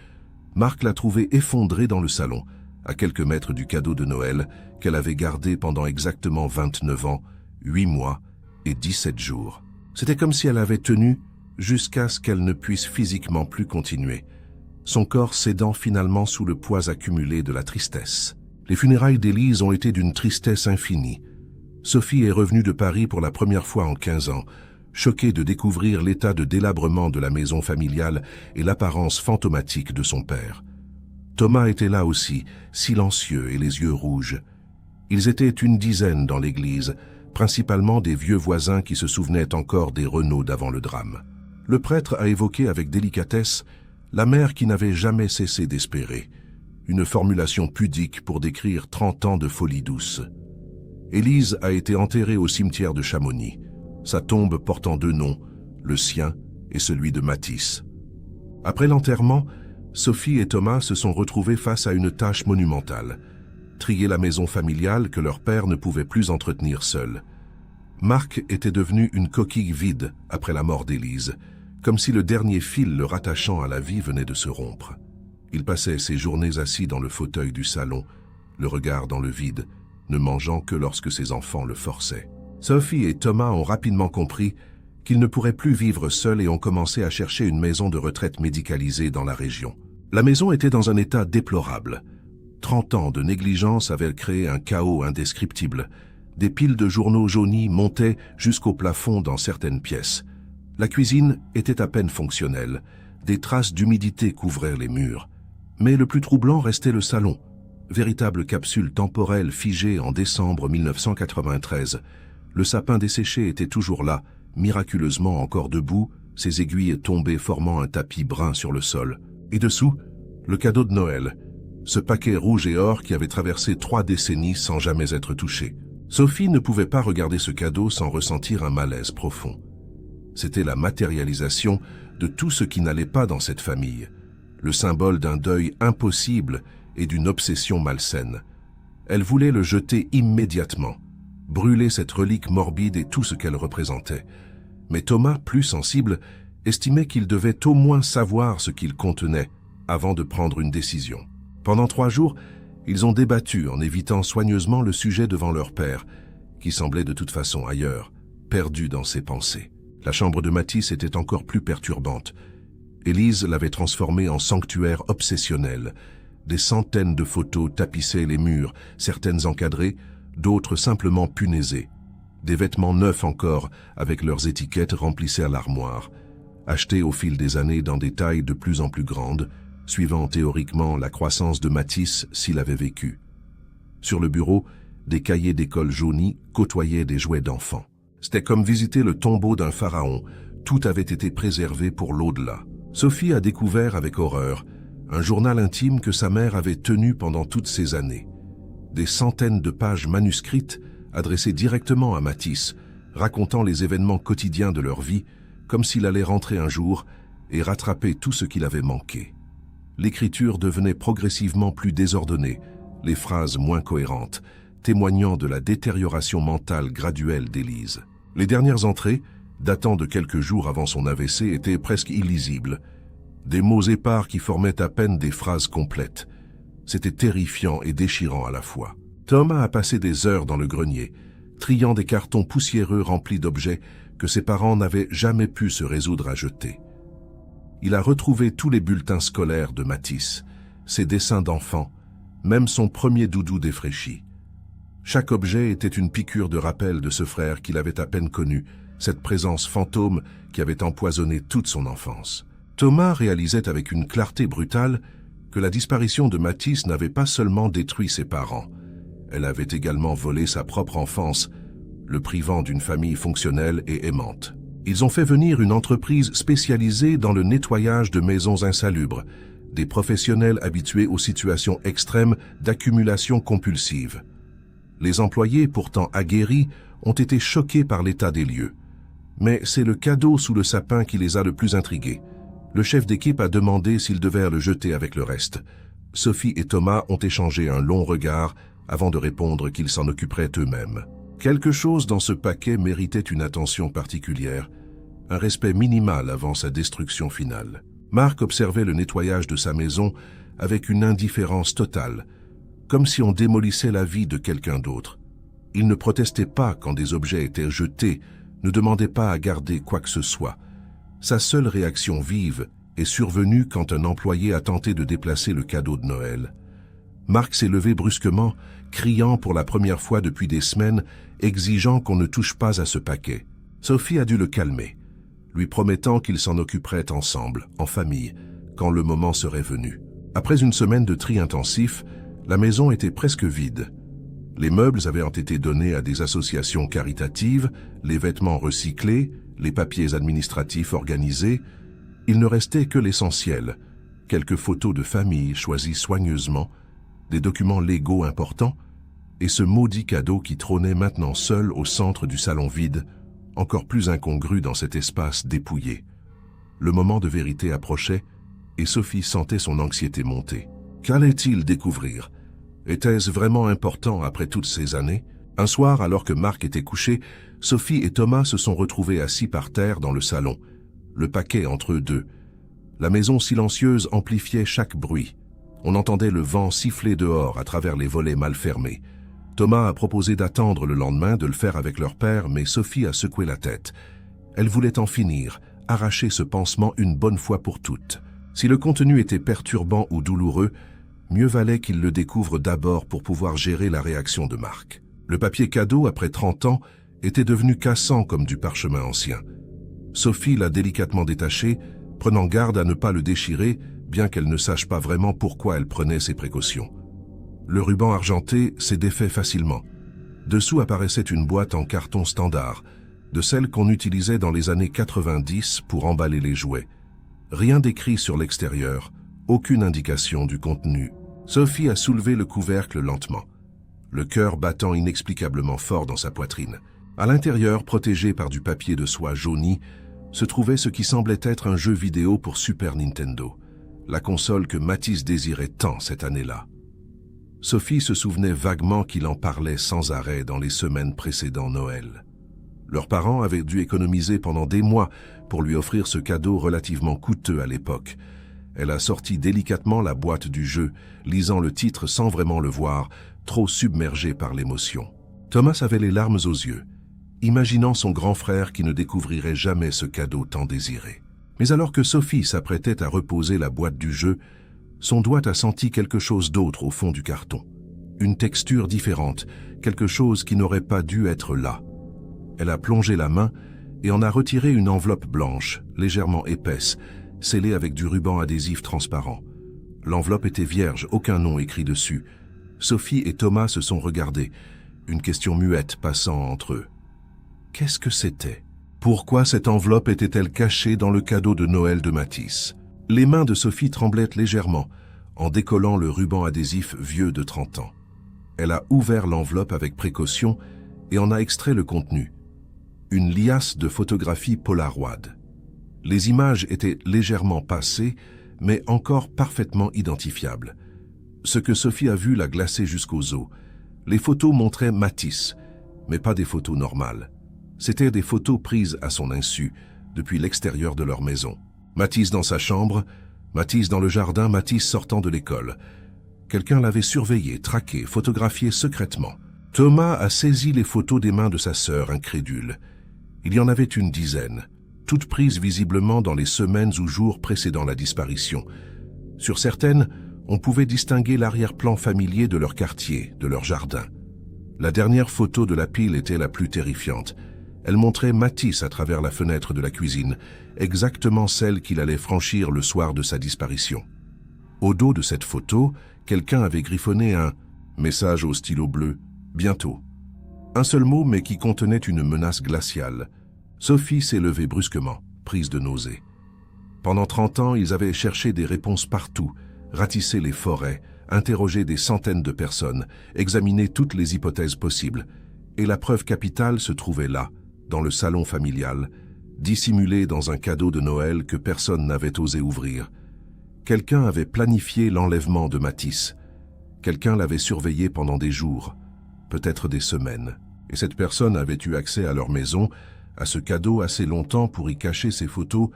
Mark l'a trouvée effondrée dans le salon, à quelques mètres du cadeau de Noël qu'elle avait gardé pendant exactement 29 ans, 8 mois et 17 jours. C'était comme si elle avait tenu jusqu'à ce qu'elle ne puisse physiquement plus continuer, son corps cédant finalement sous le poids accumulé de la tristesse. Les funérailles d'Élise ont été d'une tristesse infinie. Sophie est revenue de Paris pour la première fois en 15 ans, choquée de découvrir l'état de délabrement de la maison familiale et l'apparence fantomatique de son père. Thomas était là aussi, silencieux et les yeux rouges. Ils étaient une dizaine dans l'église, principalement des vieux voisins qui se souvenaient encore des Renault d'avant le drame. Le prêtre a évoqué avec délicatesse la mère qui n'avait jamais cessé d'espérer, une formulation pudique pour décrire 30 ans de folie douce. Élise a été enterrée au cimetière de Chamonix, sa tombe portant 2 noms, le sien et celui de Mathis. Après l'enterrement, Sophie et Thomas se sont retrouvés face à une tâche monumentale, trier la maison familiale que leur père ne pouvait plus entretenir seul. Mark était devenu une coquille vide après la mort d'Élise, comme si le dernier fil le rattachant à la vie venait de se rompre. Il passait ses journées assis dans le fauteuil du salon, le regard dans le vide, ne mangeant que lorsque ses enfants le forçaient. Sophie et Thomas ont rapidement compris qu'ils ne pourraient plus vivre seuls et ont commencé à chercher une maison de retraite médicalisée dans la région. La maison était dans un état déplorable. 30 ans de négligence avaient créé un chaos indescriptible. Des piles de journaux jaunis montaient jusqu'au plafond dans certaines pièces. La cuisine était à peine fonctionnelle. Des traces d'humidité couvraient les murs. Mais le plus troublant restait le salon, véritable capsule temporelle figée en décembre 1993. Le sapin desséché était toujours là, miraculeusement encore debout, ses aiguilles tombées formant un tapis brun sur le sol. Et dessous, le cadeau de Noël, ce paquet rouge et or qui avait traversé 3 décennies sans jamais être touché. Sophie ne pouvait pas regarder ce cadeau sans ressentir un malaise profond. C'était la matérialisation de tout ce qui n'allait pas dans cette famille, le symbole d'un deuil impossible et d'une obsession malsaine. Elle voulait le jeter immédiatement, brûler cette relique morbide et tout ce qu'elle représentait. Mais Thomas, plus sensible, estimait qu'il devait au moins savoir ce qu'il contenait avant de prendre une décision. Pendant 3 jours, ils ont débattu en évitant soigneusement le sujet devant leur père, qui semblait de toute façon ailleurs, perdu dans ses pensées. La chambre de Mathis était encore plus perturbante. Élise l'avait transformée en sanctuaire obsessionnel. Des centaines de photos tapissaient les murs, certaines encadrées, d'autres simplement punaisées. Des vêtements neufs encore, avec leurs étiquettes, remplissaient l'armoire, achetés au fil des années dans des tailles de plus en plus grandes, suivant théoriquement la croissance de Mathis s'il avait vécu. Sur le bureau, des cahiers d'école jaunis côtoyaient des jouets d'enfants. C'était comme visiter le tombeau d'un pharaon, tout avait été préservé pour l'au-delà. Sophie a découvert avec horreur un journal intime que sa mère avait tenu pendant toutes ces années. Des centaines de pages manuscrites adressées directement à Mathis, racontant les événements quotidiens de leur vie, comme s'il allait rentrer un jour et rattraper tout ce qu'il avait manqué. L'écriture devenait progressivement plus désordonnée, les phrases moins cohérentes, témoignant de la détérioration mentale graduelle d'Élise. Les dernières entrées, datant de quelques jours avant son AVC, étaient presque illisibles. Des mots épars qui formaient à peine des phrases complètes. C'était terrifiant et déchirant à la fois. Thomas a passé des heures dans le grenier, triant des cartons poussiéreux remplis d'objets que ses parents n'avaient jamais pu se résoudre à jeter. Il a retrouvé tous les bulletins scolaires de Mathis, ses dessins d'enfants, même son premier doudou défraîchi. Chaque objet était une piqûre de rappel de ce frère qu'il avait à peine connu, cette présence fantôme qui avait empoisonné toute son enfance. Thomas réalisait avec une clarté brutale que la disparition de Mathis n'avait pas seulement détruit ses parents, elle avait également volé sa propre enfance, le privant d'une famille fonctionnelle et aimante. Ils ont fait venir une entreprise spécialisée dans le nettoyage de maisons insalubres, des professionnels habitués aux situations extrêmes d'accumulation compulsive. Les employés, pourtant aguerris, ont été choqués par l'état des lieux. Mais c'est le cadeau sous le sapin qui les a le plus intrigués. Le chef d'équipe a demandé s'ils devaient le jeter avec le reste. Sophie et Thomas ont échangé un long regard avant de répondre qu'ils s'en occuperaient eux-mêmes. Quelque chose dans ce paquet méritait une attention particulière, un respect minimal avant sa destruction finale. Marc observait le nettoyage de sa maison avec une indifférence totale, comme si on démolissait la vie de quelqu'un d'autre. Il ne protestait pas quand des objets étaient jetés, ne demandait pas à garder quoi que ce soit. Sa seule réaction vive est survenue quand un employé a tenté de déplacer le cadeau de Noël. Marc s'est levé brusquement, criant pour la première fois depuis des semaines, exigeant qu'on ne touche pas à ce paquet. Sophie a dû le calmer, lui promettant qu'ils s'en occuperaient ensemble, en famille, quand le moment serait venu. Après une semaine de tri intensif, la maison était presque vide. Les meubles avaient été donnés à des associations caritatives, les vêtements recyclés, les papiers administratifs organisés. Il ne restait que l'essentiel, quelques photos de famille choisies soigneusement, des documents légaux importants, et ce maudit cadeau qui trônait maintenant seul au centre du salon vide, encore plus incongru dans cet espace dépouillé. Le moment de vérité approchait, et Sophie sentait son anxiété monter. Qu'allait-il découvrir? Était-ce vraiment important après toutes ces années? Un soir, alors que Marc était couché, Sophie et Thomas se sont retrouvés assis par terre dans le salon, le paquet entre eux deux. La maison silencieuse amplifiait chaque bruit. On entendait le vent siffler dehors à travers les volets mal fermés. Thomas a proposé d'attendre le lendemain, de le faire avec leur père, mais Sophie a secoué la tête. Elle voulait en finir, arracher ce pansement une bonne fois pour toutes. Si le contenu était perturbant ou douloureux, mieux valait qu'il le découvre d'abord pour pouvoir gérer la réaction de Marc. Le papier cadeau, après 30 ans, était devenu cassant comme du parchemin ancien. Sophie l'a délicatement détaché, prenant garde à ne pas le déchirer, bien qu'elle ne sache pas vraiment pourquoi elle prenait ces précautions. Le ruban argenté s'est défait facilement. Dessous apparaissait une boîte en carton standard, de celle qu'on utilisait dans les années 90 pour emballer les jouets. Rien d'écrit sur l'extérieur, aucune indication du contenu. Sophie a soulevé le couvercle lentement, le cœur battant inexplicablement fort dans sa poitrine. À l'intérieur, protégé par du papier de soie jauni, se trouvait ce qui semblait être un jeu vidéo pour Super Nintendo, la console que Mathis désirait tant cette année-là. Sophie se souvenait vaguement qu'il en parlait sans arrêt dans les semaines précédant Noël. Leurs parents avaient dû économiser pendant des mois pour lui offrir ce cadeau relativement coûteux à l'époque. Elle a sorti délicatement la boîte du jeu, lisant le titre sans vraiment le voir, trop submergée par l'émotion. Thomas avait les larmes aux yeux, imaginant son grand frère qui ne découvrirait jamais ce cadeau tant désiré. Mais alors que Sophie s'apprêtait à reposer la boîte du jeu, son doigt a senti quelque chose d'autre au fond du carton. Une texture différente, quelque chose qui n'aurait pas dû être là. Elle a plongé la main et en a retiré une enveloppe blanche, légèrement épaisse, scellée avec du ruban adhésif transparent. L'enveloppe était vierge, aucun nom écrit dessus. Sophie et Thomas se sont regardés, une question muette passant entre eux. Qu'est-ce que c'était? Pourquoi cette enveloppe était-elle cachée dans le cadeau de Noël de Mathis? Les mains de Sophie tremblaient légèrement, en décollant le ruban adhésif vieux de 30 ans. Elle a ouvert l'enveloppe avec précaution et en a extrait le contenu. Une liasse de photographies Polaroid. Les images étaient légèrement passées, mais encore parfaitement identifiables. Ce que Sophie a vu l'a glacé jusqu'aux os. Les photos montraient Mathis, mais pas des photos normales. C'étaient des photos prises à son insu, depuis l'extérieur de leur maison. Mathis dans sa chambre, Mathis dans le jardin, Mathis sortant de l'école. Quelqu'un l'avait surveillé, traqué, photographié secrètement. Thomas a saisi les photos des mains de sa sœur, incrédule. Il y en avait une dizaine, toutes prises visiblement dans les semaines ou jours précédant la disparition. Sur certaines, on pouvait distinguer l'arrière-plan familier de leur quartier, de leur jardin. La dernière photo de la pile était la plus terrifiante. Elle montrait Mathis à travers la fenêtre de la cuisine, exactement celle qu'il allait franchir le soir de sa disparition. Au dos de cette photo, quelqu'un avait griffonné un message au stylo bleu, bientôt. Un seul mot, mais qui contenait une menace glaciale. Sophie s'est levée brusquement, prise de nausée. Pendant 30 ans, ils avaient cherché des réponses partout, ratissé les forêts, interrogé des centaines de personnes, examiné toutes les hypothèses possibles. Et la preuve capitale se trouvait là, dans le salon familial, dissimulée dans un cadeau de Noël que personne n'avait osé ouvrir. Quelqu'un avait planifié l'enlèvement de Mathis. Quelqu'un l'avait surveillé pendant des jours, peut-être des semaines. Et cette personne avait eu accès à leur maison, à ce cadeau assez longtemps pour y cacher ses photos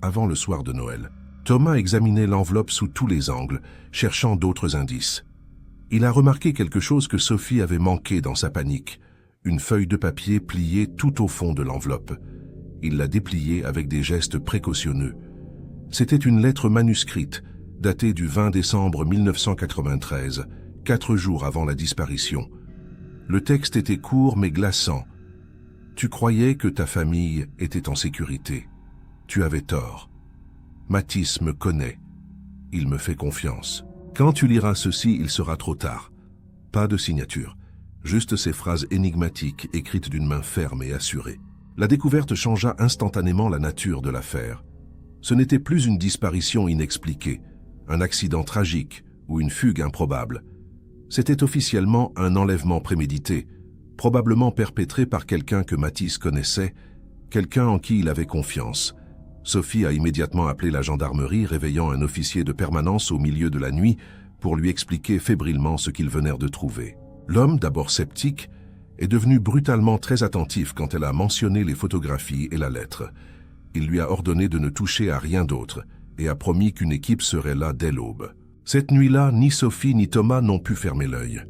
avant le soir de Noël. Thomas examinait l'enveloppe sous tous les angles, cherchant d'autres indices. Il a remarqué quelque chose que Sophie avait manqué dans sa panique, une feuille de papier pliée tout au fond de l'enveloppe. Il l'a dépliée avec des gestes précautionneux. C'était une lettre manuscrite, datée du 20 décembre 1993, 4 jours avant la disparition. Le texte était court mais glaçant. « Tu croyais que ta famille était en sécurité. Tu avais tort. Mathis me connaît. Il me fait confiance. Quand tu liras ceci, il sera trop tard. » Pas de signature, juste ces phrases énigmatiques écrites d'une main ferme et assurée. La découverte changea instantanément la nature de l'affaire. Ce n'était plus une disparition inexpliquée, un accident tragique ou une fugue improbable. C'était officiellement un enlèvement prémédité, probablement perpétré par quelqu'un que Mathis connaissait, quelqu'un en qui il avait confiance. Sophie a immédiatement appelé la gendarmerie, réveillant un officier de permanence au milieu de la nuit pour lui expliquer fébrilement ce qu'ils venèrent de trouver. L'homme, d'abord sceptique, est devenu brutalement très attentif quand elle a mentionné les photographies et la lettre. Il lui a ordonné de ne toucher à rien d'autre et a promis qu'une équipe serait là dès l'aube. Cette nuit-là, ni Sophie ni Thomas n'ont pu fermer l'œil.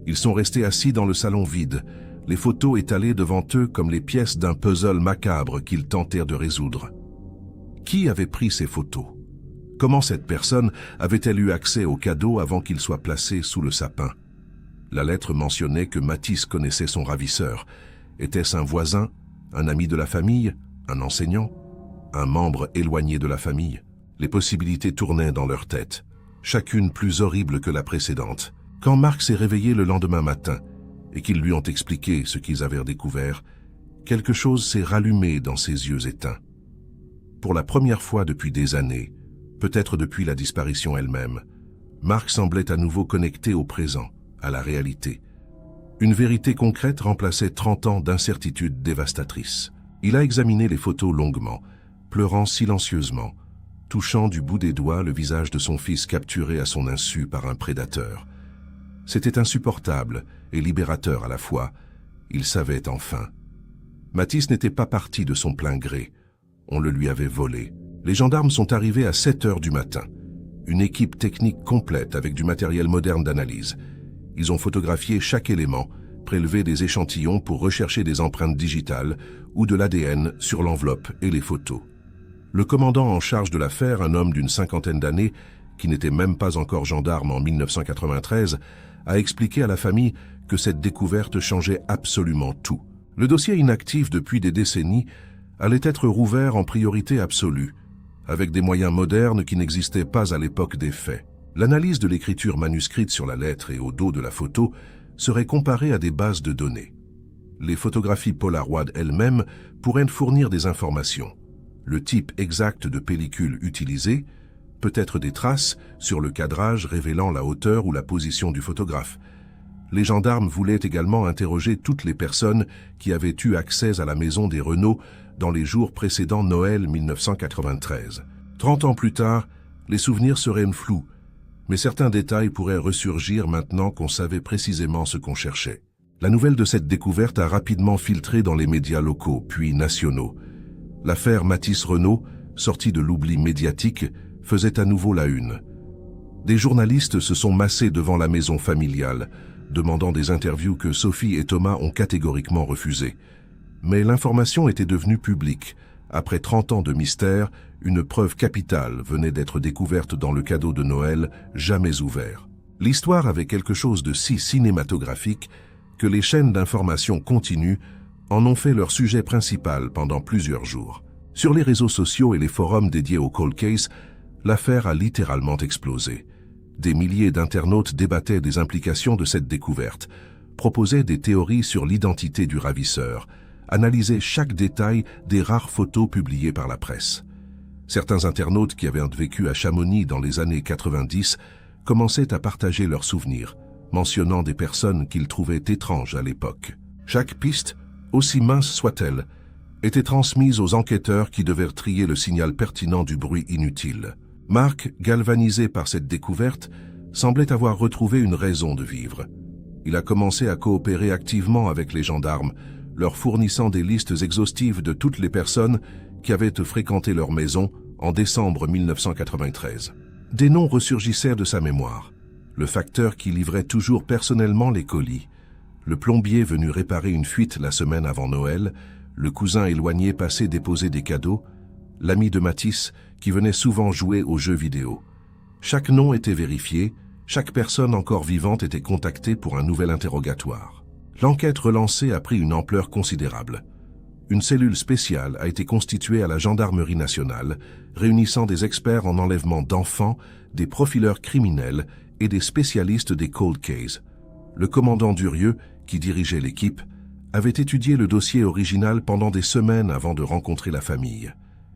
Ils sont restés assis dans le salon vide, les photos étalées devant eux comme les pièces d'un puzzle macabre qu'ils tentèrent de résoudre. Qui avait pris ces photos? Comment cette personne avait-elle eu accès au cadeau avant qu'il soit placé sous le sapin? La lettre mentionnait que Mathis connaissait son ravisseur. Était-ce un voisin, un ami de la famille, Un enseignant? Un membre éloigné de la famille? Les possibilités tournaient dans leur tête, chacune plus horrible que la précédente. Quand Marc s'est réveillé le lendemain matin et qu'ils lui ont expliqué ce qu'ils avaient découvert, quelque chose s'est rallumé dans ses yeux éteints. Pour la première fois depuis des années, peut-être depuis la disparition elle-même, Marc semblait à nouveau connecté au présent, à la réalité. Une vérité concrète remplaçait 30 ans d'incertitude dévastatrice. Il a examiné les photos longuement, pleurant silencieusement, touchant du bout des doigts le visage de son fils capturé à son insu par un prédateur. C'était insupportable et libérateur à la fois. Il savait enfin. Mathis n'était pas parti de son plein gré. On le lui avait volé. Les gendarmes sont arrivés à 7 heures du matin. Une équipe technique complète avec du matériel moderne d'analyse. Ils ont photographié chaque élément, prélevé des échantillons pour rechercher des empreintes digitales ou de l'ADN sur l'enveloppe et les photos. Le commandant en charge de l'affaire, un homme d'une 50aine d'années, qui n'était même pas encore gendarme en 1993, a expliqué à la famille que cette découverte changeait absolument tout. Le dossier inactif depuis des décennies allait être rouvert en priorité absolue, avec des moyens modernes qui n'existaient pas à l'époque des faits. L'analyse de l'écriture manuscrite sur la lettre et au dos de la photo serait comparée à des bases de données. Les photographies Polaroid elles-mêmes pourraient fournir des informations. Le type exact de pellicule utilisée, peut-être des traces sur le cadrage révélant la hauteur ou la position du photographe. Les gendarmes voulaient également interroger toutes les personnes qui avaient eu accès à la maison des Renault dans les jours précédant Noël 1993. 30 ans plus tard, les souvenirs seraient flous, mais certains détails pourraient ressurgir maintenant qu'on savait précisément ce qu'on cherchait. La nouvelle de cette découverte a rapidement filtré dans les médias locaux, puis nationaux. L'affaire Mathis Renault, sortie de l'oubli médiatique, faisait à nouveau la une. Des journalistes se sont massés devant la maison familiale, demandant des interviews que Sophie et Thomas ont catégoriquement refusées. Mais l'information était devenue publique. Après 30 ans de mystère, une preuve capitale venait d'être découverte dans le cadeau de Noël jamais ouvert. L'histoire avait quelque chose de si cinématographique que les chaînes d'information continues en ont fait leur sujet principal pendant plusieurs jours. Sur les réseaux sociaux et les forums dédiés au cold case, l'affaire a littéralement explosé. Des milliers d'internautes débattaient des implications de cette découverte, proposaient des théories sur l'identité du ravisseur, analysaient chaque détail des rares photos publiées par la presse. Certains internautes qui avaient vécu à Chamonix dans les années 90 commençaient à partager leurs souvenirs, mentionnant des personnes qu'ils trouvaient étranges à l'époque. Chaque piste, aussi mince soit-elle, était transmise aux enquêteurs qui devaient trier le signal pertinent du bruit inutile. Marc, galvanisé par cette découverte, semblait avoir retrouvé une raison de vivre. Il a commencé à coopérer activement avec les gendarmes, leur fournissant des listes exhaustives de toutes les personnes qui avaient fréquenté leur maison en décembre 1993. Des noms ressurgissaient de sa mémoire. Le facteur qui livrait toujours personnellement les colis, le plombier venu réparer une fuite la semaine avant Noël, le cousin éloigné passé déposer des cadeaux, l'ami de Mathis qui venait souvent jouer aux jeux vidéo. Chaque nom était vérifié, chaque personne encore vivante était contactée pour un nouvel interrogatoire. L'enquête relancée a pris une ampleur considérable. Une cellule spéciale a été constituée à la Gendarmerie nationale, réunissant des experts en enlèvement d'enfants, des profileurs criminels et des spécialistes des cold cases. Le commandant Durieux, qui dirigeait l'équipe, avait étudié le dossier original pendant des semaines avant de rencontrer la famille.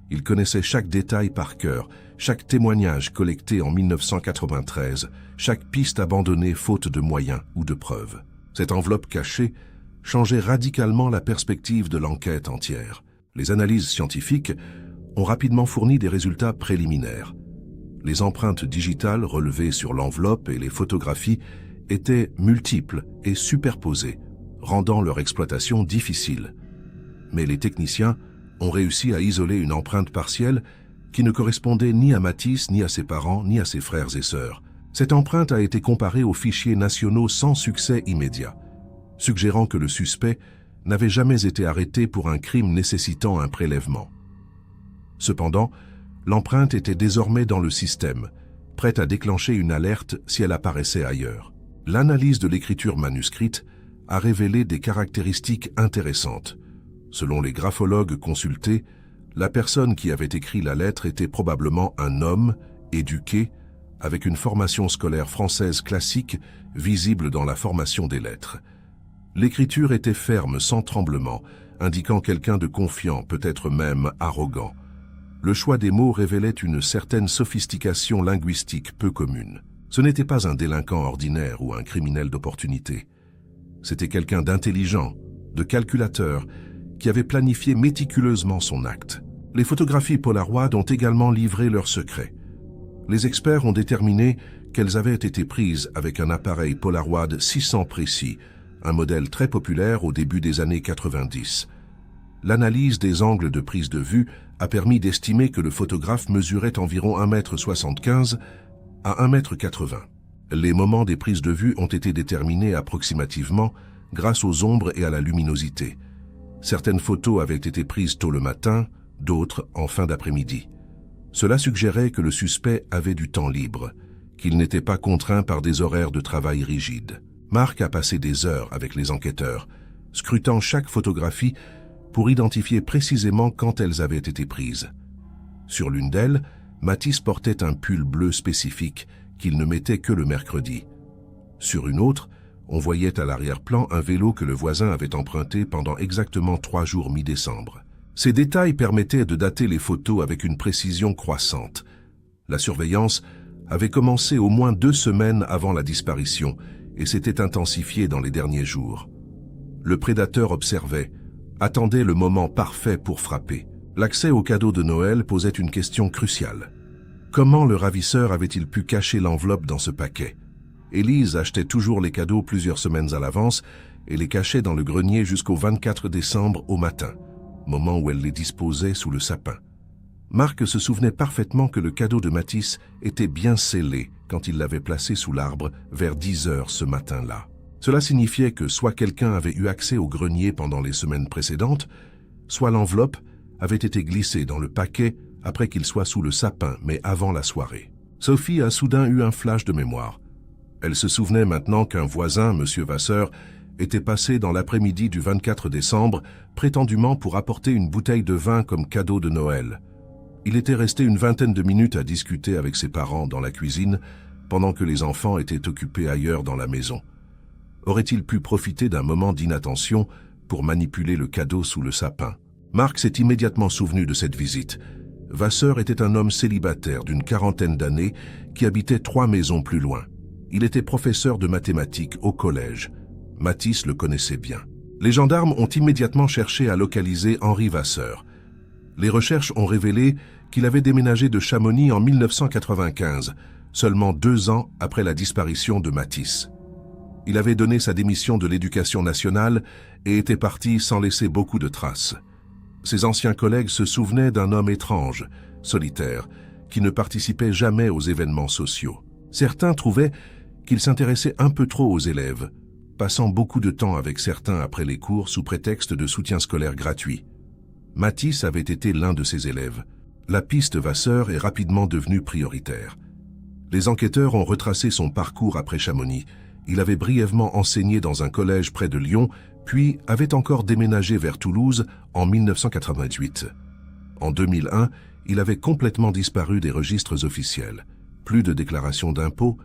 Il connaissait chaque détail par cœur, chaque témoignage collecté en 1993, chaque piste abandonnée faute de moyens ou de preuves. Cette enveloppe cachée changeait radicalement la perspective de l'enquête entière. Les analyses scientifiques ont rapidement fourni des résultats préliminaires. Les empreintes digitales relevées sur l'enveloppe et les photographies étaient multiples et superposées, rendant leur exploitation difficile. Mais les techniciens ont réussi à isoler une empreinte partielle qui ne correspondait ni à Mathis, ni à ses parents, ni à ses frères et sœurs. Cette empreinte a été comparée aux fichiers nationaux sans succès immédiat, suggérant que le suspect n'avait jamais été arrêté pour un crime nécessitant un prélèvement. Cependant, l'empreinte était désormais dans le système, prête à déclencher une alerte si elle apparaissait ailleurs. L'analyse de l'écriture manuscrite a révélé des caractéristiques intéressantes. Selon les graphologues consultés, La personne qui avait écrit la lettre était probablement un homme, éduqué, avec une formation scolaire française classique, visible dans la formation des lettres. L'écriture était ferme, sans tremblement, indiquant quelqu'un de confiant, peut-être même arrogant. Le choix des mots révélait une certaine sophistication linguistique peu commune. Ce n'était pas un délinquant ordinaire ou un criminel d'opportunité. C'était quelqu'un d'intelligent, de calculateur, qui avait planifié méticuleusement son acte. Les photographies Polaroid ont également livré leurs secrets. Les experts ont déterminé qu'elles avaient été prises avec un appareil Polaroid 600 précis, un modèle très populaire au début des années 90. L'analyse des angles de prise de vue a permis d'estimer que le photographe mesurait environ 1,75 m à 1,80 m. Les moments des prises de vue ont été déterminés approximativement grâce aux ombres et à la luminosité. Certaines photos avaient été prises tôt le matin, d'autres en fin d'après-midi. Cela suggérait que le suspect avait du temps libre, qu'il n'était pas contraint par des horaires de travail rigides. Marc a passé des heures avec les enquêteurs, scrutant chaque photographie pour identifier précisément quand elles avaient été prises. Sur l'une d'elles, Matisse portait un pull bleu spécifique qu'il ne mettait que le mercredi. Sur une autre, on voyait à l'arrière-plan un vélo que le voisin avait emprunté pendant exactement 3 jours mi-décembre. Ces détails permettaient de dater les photos avec une précision croissante. La surveillance avait commencé au moins 2 semaines avant la disparition et s'était intensifiée dans les derniers jours. Le prédateur observait, attendait le moment parfait pour frapper. L'accès aux cadeaux de Noël posait une question cruciale. Comment le ravisseur avait-il pu cacher l'enveloppe dans ce paquet? Élise achetait toujours les cadeaux plusieurs semaines à l'avance et les cachait dans le grenier jusqu'au 24 décembre au matin, moment où elle les disposait sous le sapin. Marc se souvenait parfaitement que le cadeau de Matisse était bien scellé quand il l'avait placé sous l'arbre vers 10 heures ce matin-là. Cela signifiait que soit quelqu'un avait eu accès au grenier pendant les semaines précédentes, soit l'enveloppe avait été glissée dans le paquet après qu'il soit sous le sapin, mais avant la soirée. Sophie a soudain eu un flash de mémoire. Elle se souvenait maintenant qu'un voisin, M. Vasseur, était passé dans l'après-midi du 24 décembre, prétendument pour apporter une bouteille de vin comme cadeau de Noël. Il était resté une vingtaine de minutes à discuter avec ses parents dans la cuisine, pendant que les enfants étaient occupés ailleurs dans la maison. Aurait-il pu profiter d'un moment d'inattention pour manipuler le cadeau sous le sapin? Marc s'est immédiatement souvenu de cette visite. Vasseur était un homme célibataire d'une 40aine d'années qui habitait 3 maisons plus loin. Il était professeur de mathématiques au collège. Matisse le connaissait bien. Les gendarmes ont immédiatement cherché à localiser Henri Vasseur. Les recherches ont révélé qu'il avait déménagé de Chamonix en 1995, seulement 2 ans après la disparition de Matisse. Il avait donné sa démission de l'Éducation nationale et était parti sans laisser beaucoup de traces. Ses anciens collègues se souvenaient d'un homme étrange, solitaire, qui ne participait jamais aux événements sociaux. Certains trouvaient qu'il s'intéressait un peu trop aux élèves, passant beaucoup de temps avec certains après les cours sous prétexte de soutien scolaire gratuit. Matisse avait été l'un de ces élèves. La piste Vasseur est rapidement devenue prioritaire. Les enquêteurs ont retracé son parcours après Chamonix. Il avait brièvement enseigné dans un collège près de Lyon, puis avait encore déménagé vers Toulouse en 1988. En 2001, il avait complètement disparu des registres officiels. Plus de déclaration d'impôts,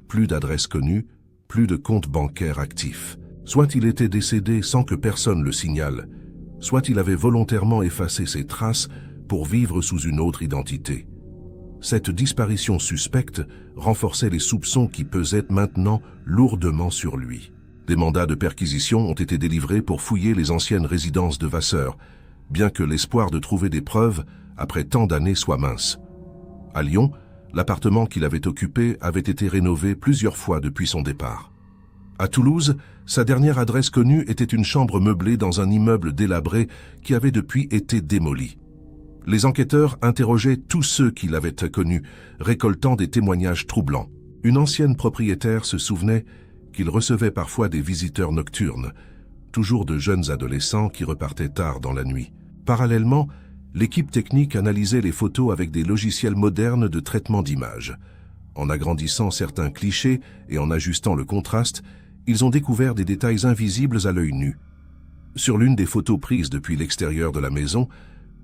plus d'adresses connues, plus de comptes bancaires actifs. Soit il était décédé sans que personne le signale, soit il avait volontairement effacé ses traces pour vivre sous une autre identité. Cette disparition suspecte renforçait les soupçons qui pesaient maintenant lourdement sur lui. Des mandats de perquisition ont été délivrés pour fouiller les anciennes résidences de Vasseur, bien que l'espoir de trouver des preuves, après tant d'années, soit mince. À Lyon, l'appartement qu'il avait occupé avait été rénové plusieurs fois depuis son départ. À Toulouse, sa dernière adresse connue était une chambre meublée dans un immeuble délabré qui avait depuis été démoli. Les enquêteurs interrogeaient tous ceux qui l'avaient connu, récoltant des témoignages troublants. Une ancienne propriétaire se souvenait qu'il recevait parfois des visiteurs nocturnes, toujours de jeunes adolescents qui repartaient tard dans la nuit. Parallèlement, l'équipe technique analysait les photos avec des logiciels modernes de traitement d'images. En agrandissant certains clichés et en ajustant le contraste, ils ont découvert des détails invisibles à l'œil nu. Sur l'une des photos prises depuis l'extérieur de la maison,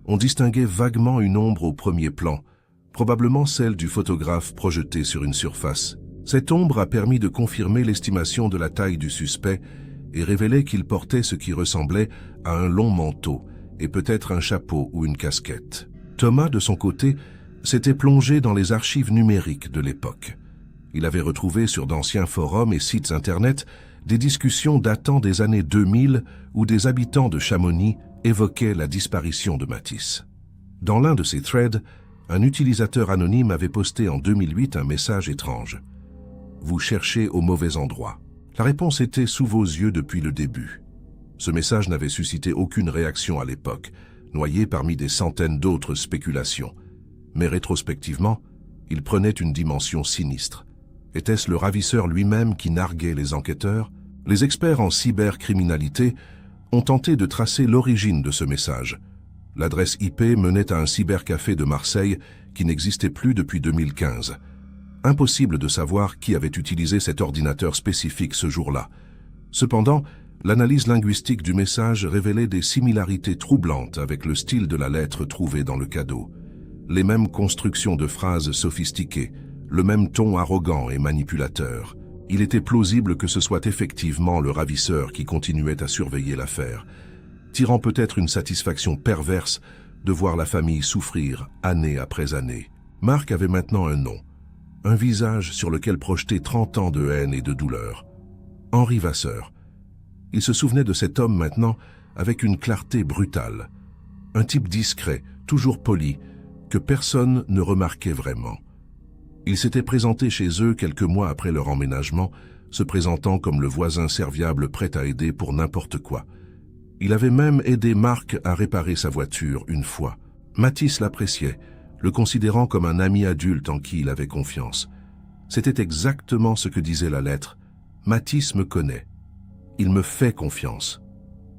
On distinguait vaguement une ombre au premier plan, probablement celle du photographe projeté sur une surface. Cette ombre a permis de confirmer l'estimation de la taille du suspect et révélait qu'il portait ce qui ressemblait à un long manteau et peut-être un chapeau ou une casquette. Thomas, de son côté, s'était plongé dans les archives numériques de l'époque. Il avait retrouvé sur d'anciens forums et sites internet des discussions datant des années 2000 où des habitants de Chamonix évoquaient la disparition de Matisse. Dans l'un de ces threads, un utilisateur anonyme avait posté en 2008 un message étrange. « Vous cherchez au mauvais endroit ». La réponse était sous vos yeux depuis le début. Ce message n'avait suscité aucune réaction à l'époque, noyé parmi des centaines d'autres spéculations. Mais rétrospectivement, il prenait une dimension sinistre. Était-ce le ravisseur lui-même qui narguait les enquêteurs? Les experts en cybercriminalité ont tenté de tracer l'origine de ce message. L'adresse IP menait à un cybercafé de Marseille qui n'existait plus depuis 2015. Impossible de savoir qui avait utilisé cet ordinateur spécifique ce jour-là. Cependant, l'analyse linguistique du message révélait des similarités troublantes avec le style de la lettre trouvée dans le cadeau. Les mêmes constructions de phrases sophistiquées, le même ton arrogant et manipulateur. Il était plausible que ce soit effectivement le ravisseur qui continuait à surveiller l'affaire, tirant peut-être une satisfaction perverse de voir la famille souffrir année après année. Marc avait maintenant un nom, un visage sur lequel projeter 30 ans de haine et de douleur. Henri Vasseur. Il se souvenait de cet homme maintenant avec une clarté brutale. Un type discret, toujours poli, que personne ne remarquait vraiment. Il s'était présenté chez eux quelques mois après leur emménagement, se présentant comme le voisin serviable prêt à aider pour n'importe quoi. Il avait même aidé Marc à réparer sa voiture une fois. Matisse l'appréciait, le considérant comme un ami adulte en qui il avait confiance. C'était exactement ce que disait la lettre. Matisse me connaît. Il me fait confiance.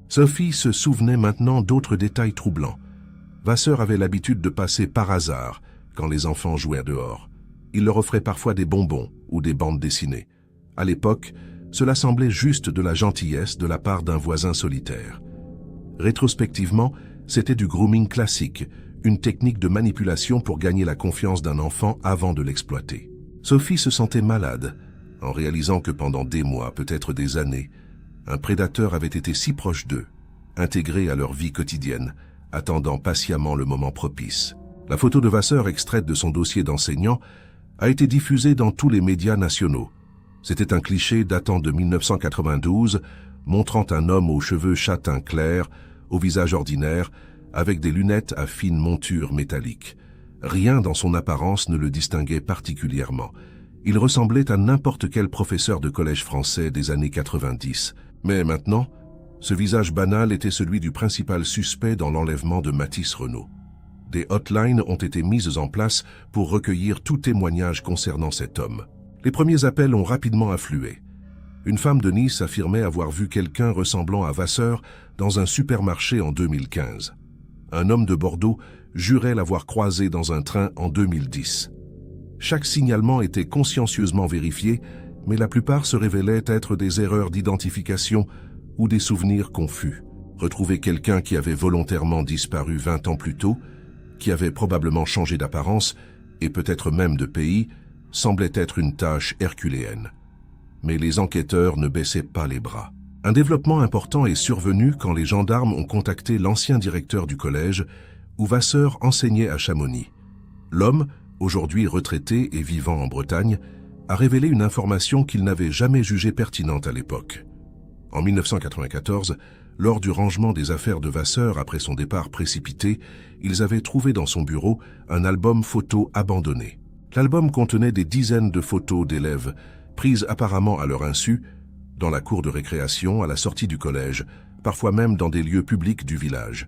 Sophie se souvenait maintenant d'autres détails troublants. Vasseur avait l'habitude de passer par hasard quand les enfants jouaient dehors. Il leur offrait parfois des bonbons ou des bandes dessinées. À l'époque, cela semblait juste de la gentillesse de la part d'un voisin solitaire. Rétrospectivement, c'était du grooming classique, une technique de manipulation pour gagner la confiance d'un enfant avant de l'exploiter. Sophie se sentait malade, en réalisant que pendant des mois, peut-être des années, un prédateur avait été si proche d'eux, intégré à leur vie quotidienne, attendant patiemment le moment propice. La photo de Vasseur extraite de son dossier d'enseignant a été diffusée dans tous les médias nationaux. C'était un cliché datant de 1992, montrant un homme aux cheveux châtain clair, au visage ordinaire, avec des lunettes à fine monture métallique. Rien dans son apparence ne le distinguait particulièrement. Il ressemblait à n'importe quel professeur de collège français des années 90. Mais maintenant, ce visage banal était celui du principal suspect dans l'enlèvement de Matisse Renaud. Des hotlines ont été mises en place pour recueillir tout témoignage concernant cet homme. Les premiers appels ont rapidement afflué. Une femme de Nice affirmait avoir vu quelqu'un ressemblant à Vasseur dans un supermarché en 2015. Un homme de Bordeaux jurait l'avoir croisé dans un train en 2010. Chaque signalement était consciencieusement vérifié, mais la plupart se révélaient être des erreurs d'identification ou des souvenirs confus. Retrouver quelqu'un qui avait volontairement disparu 20 ans plus tôt, qui avait probablement changé d'apparence et peut-être même de pays, semblait être une tâche herculéenne. Mais les enquêteurs ne baissaient pas les bras. Un développement important est survenu quand les gendarmes ont contacté l'ancien directeur du collège où Vasseur enseignait à Chamonix. L'homme, aujourd'hui retraité et vivant en Bretagne, a révélé une information qu'il n'avait jamais jugée pertinente à l'époque. En 1994, lors du rangement des affaires de Vasseur après son départ précipité, ils avaient trouvé dans son bureau un album photo abandonné. L'album contenait des dizaines de photos d'élèves, prises apparemment à leur insu, dans la cour de récréation, à la sortie du collège, parfois même dans des lieux publics du village.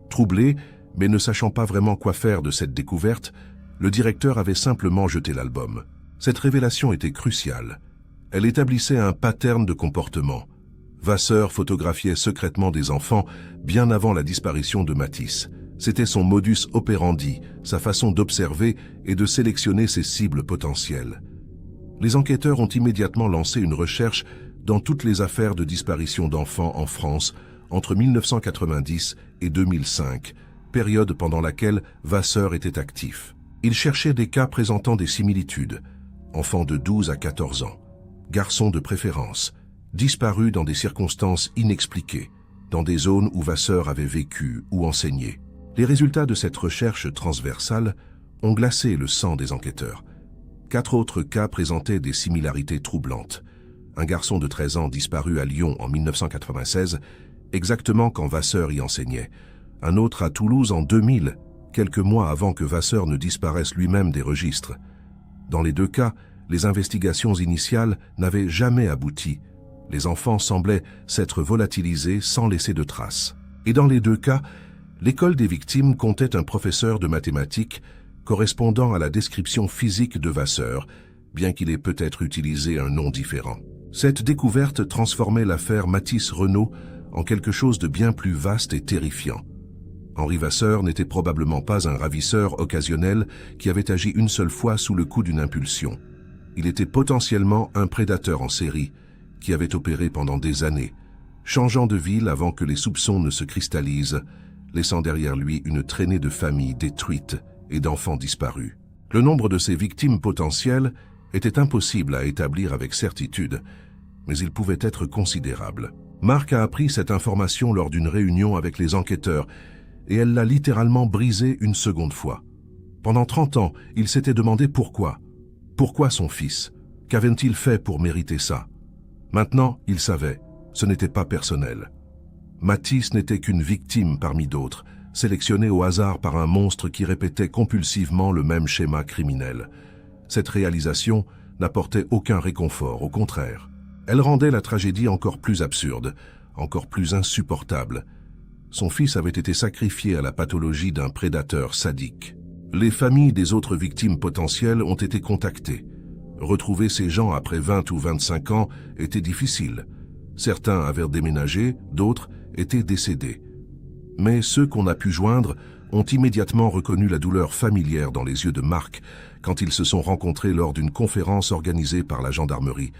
Troublé, mais ne sachant pas vraiment quoi faire de cette découverte, le directeur avait simplement jeté l'album. Cette révélation était cruciale. Elle établissait un pattern de comportement. Vasseur photographiait secrètement des enfants bien avant la disparition de Matisse. C'était son modus operandi, sa façon d'observer et de sélectionner ses cibles potentielles. Les enquêteurs ont immédiatement lancé une recherche dans toutes les affaires de disparition d'enfants en France entre 1990 et 2005, période pendant laquelle Vasseur était actif. Il cherchait des cas présentant des similitudes. Enfants de 12 à 14 ans, garçons de préférence, disparus dans des circonstances inexpliquées, dans des zones où Vasseur avait vécu ou enseigné. Les résultats de cette recherche transversale ont glacé le sang des enquêteurs. 4 autres cas présentaient des similarités troublantes. Un garçon de 13 ans disparu à Lyon en 1996, exactement quand Vasseur y enseignait. Un autre à Toulouse en 2000, quelques mois avant que Vasseur ne disparaisse lui-même des registres. Dans les 2 cas, les investigations initiales n'avaient jamais abouti. Les enfants semblaient s'être volatilisés sans laisser de traces. Et dans les 2 cas, l'école des victimes comptait un professeur de mathématiques correspondant à la description physique de Vasseur, bien qu'il ait peut-être utilisé un nom différent. Cette découverte transformait l'affaire Mathis Renaud en quelque chose de bien plus vaste et terrifiant. Henri Vasseur n'était probablement pas un ravisseur occasionnel qui avait agi une seule fois sous le coup d'une impulsion. Il était potentiellement un prédateur en série qui avait opéré pendant des années, changeant de ville avant que les soupçons ne se cristallisent, laissant derrière lui une traînée de familles détruites et d'enfants disparus. Le nombre de ces victimes potentielles était impossible à établir avec certitude, mais il pouvait être considérable. Marc a appris cette information lors d'une réunion avec les enquêteurs, et elle l'a littéralement brisé une seconde fois. Pendant 30 ans, il s'était demandé pourquoi. Pourquoi son fils? Qu'avait-il fait pour mériter ça? Maintenant, il savait, ce n'était pas personnel. Mathis n'était qu'une victime parmi d'autres, sélectionnée au hasard par un monstre qui répétait compulsivement le même schéma criminel. Cette réalisation n'apportait aucun réconfort, au contraire. Elle rendait la tragédie encore plus absurde, encore plus insupportable. Son fils avait été sacrifié à la pathologie d'un prédateur sadique. Les familles des autres victimes potentielles ont été contactées. Retrouver ces gens après 20 ou 25 ans était difficile. Certains avaient déménagé, d'autres étaient décédés. Mais ceux qu'on a pu joindre ont immédiatement reconnu la douleur familière dans les yeux de Marc quand ils se sont rencontrés lors d'une conférence organisée par la gendarmerie.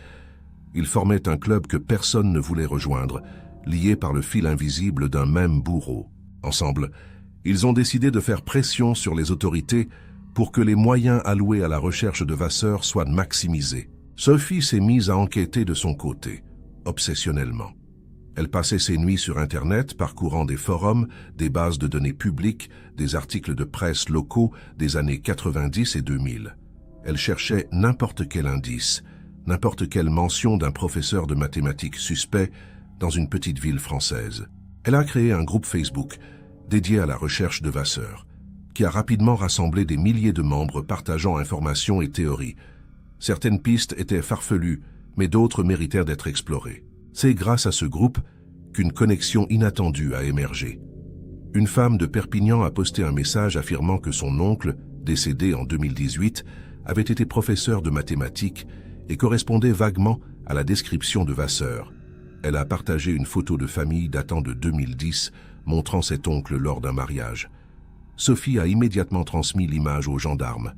Ils formaient un club que personne ne voulait rejoindre, liés par le fil invisible d'un même bourreau. Ensemble, ils ont décidé de faire pression sur les autorités pour que les moyens alloués à la recherche de Vasseur soient maximisés. Sophie s'est mise à enquêter de son côté, obsessionnellement. Elle passait ses nuits sur Internet, parcourant des forums, des bases de données publiques, des articles de presse locaux des années 90 et 2000. Elle cherchait n'importe quel indice, n'importe quelle mention d'un professeur de mathématiques suspect dans une petite ville française. Elle a créé un groupe Facebook dédié à la recherche de Vasseur, qui a rapidement rassemblé des milliers de membres partageant informations et théories. Certaines pistes étaient farfelues, mais d'autres méritèrent d'être explorées. C'est grâce à ce groupe qu'une connexion inattendue a émergé. Une femme de Perpignan a posté un message affirmant que son oncle, décédé en 2018, avait été professeur de mathématiques et correspondait vaguement à la description de Vasseur. Elle a partagé une photo de famille datant de 2010, montrant cet oncle lors d'un mariage. Sophie a immédiatement transmis l'image aux gendarmes.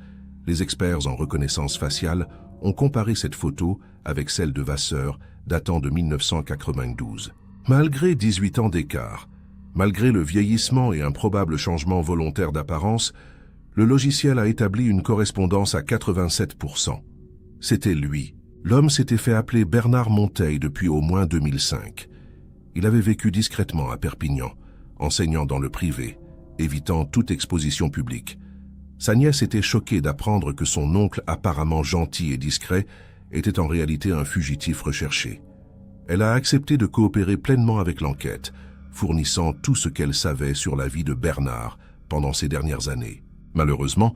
Les experts en reconnaissance faciale ont comparé cette photo avec celle de Vasseur datant de 1992. Malgré 18 ans d'écart, malgré le vieillissement et un probable changement volontaire d'apparence, le logiciel a établi une correspondance à 87%. C'était lui. L'homme s'était fait appeler Bernard Monteil depuis au moins 2005. Il avait vécu discrètement à Perpignan, enseignant dans le privé, évitant toute exposition publique. Sa nièce était choquée d'apprendre que son oncle apparemment gentil et discret était en réalité un fugitif recherché. Elle a accepté de coopérer pleinement avec l'enquête, fournissant tout ce qu'elle savait sur la vie de Bernard pendant ces dernières années. Malheureusement,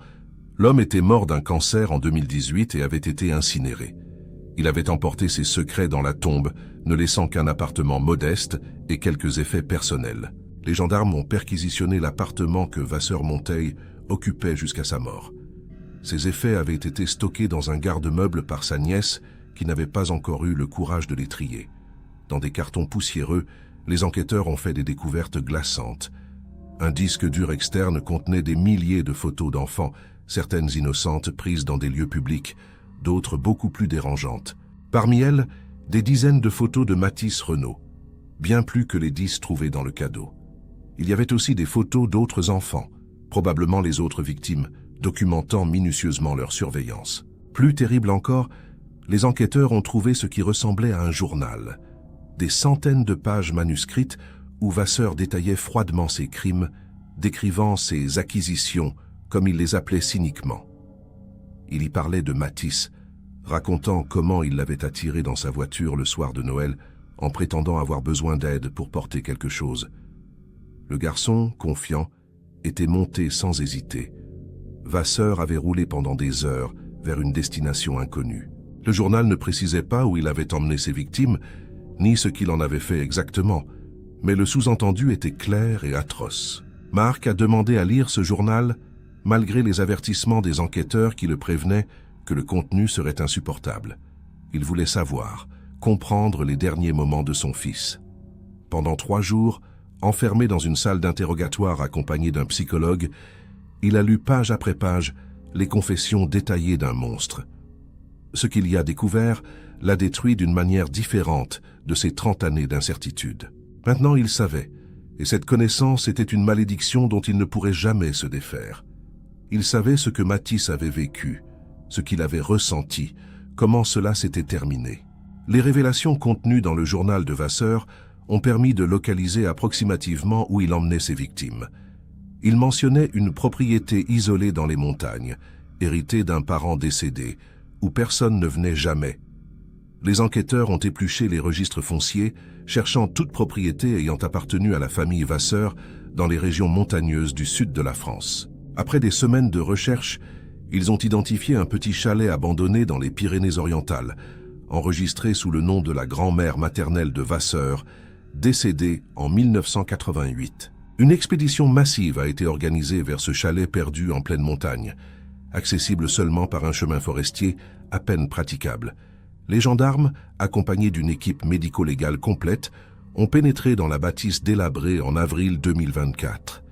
l'homme était mort d'un cancer en 2018 et avait été incinéré. Il avait emporté ses secrets dans la tombe, ne laissant qu'un appartement modeste et quelques effets personnels. Les gendarmes ont perquisitionné l'appartement que Vasseur-Monteil occupait jusqu'à sa mort. Ces effets avaient été stockés dans un garde-meuble par sa nièce qui n'avait pas encore eu le courage de les trier. Dans des cartons poussiéreux, les enquêteurs ont fait des découvertes glaçantes. Un disque dur externe contenait des milliers de photos d'enfants, certaines innocentes prises dans des lieux publics, d'autres beaucoup plus dérangeantes. Parmi elles, des dizaines de photos de Mathis Renaud, bien plus que les 10 trouvées dans le cadeau. Il y avait aussi des photos d'autres enfants, probablement les autres victimes, documentant minutieusement leur surveillance. Plus terrible encore, les enquêteurs ont trouvé ce qui ressemblait à un journal. Des centaines de pages manuscrites où Vasseur détaillait froidement ses crimes, décrivant ses acquisitions, comme il les appelait cyniquement. Il y parlait de Matisse, racontant comment il l'avait attiré dans sa voiture le soir de Noël en prétendant avoir besoin d'aide pour porter quelque chose. Le garçon, confiant, était monté sans hésiter. Vasseur avait roulé pendant des heures vers une destination inconnue. Le journal ne précisait pas où il avait emmené ses victimes, ni ce qu'il en avait fait exactement, mais le sous-entendu était clair et atroce. Marc a demandé à lire ce journal, malgré les avertissements des enquêteurs qui le prévenaient que le contenu serait insupportable. Il voulait savoir, comprendre les derniers moments de son fils. Pendant 3 jours, enfermé dans une salle d'interrogatoire accompagné d'un psychologue, il a lu page après page les confessions détaillées d'un monstre. Ce qu'il y a découvert l'a détruit d'une manière différente de ses 30 années d'incertitude. Maintenant il savait, et cette connaissance était une malédiction dont il ne pourrait jamais se défaire. Il savait ce que Matisse avait vécu, ce qu'il avait ressenti, comment cela s'était terminé. Les révélations contenues dans le journal de Vasseur ont permis de localiser approximativement où il emmenait ses victimes. Il mentionnait une propriété isolée dans les montagnes, héritée d'un parent décédé, où personne ne venait jamais. Les enquêteurs ont épluché les registres fonciers, cherchant toute propriété ayant appartenu à la famille Vasseur dans les régions montagneuses du sud de la France. Après des semaines de recherche, ils ont identifié un petit chalet abandonné dans les Pyrénées-Orientales, enregistré sous le nom de la grand-mère maternelle de Vasseur, décédée en 1988. Une expédition massive a été organisée vers ce chalet perdu en pleine montagne, accessible seulement par un chemin forestier à peine praticable. Les gendarmes, accompagnés d'une équipe médico-légale complète, ont pénétré dans la bâtisse délabrée en avril 2024.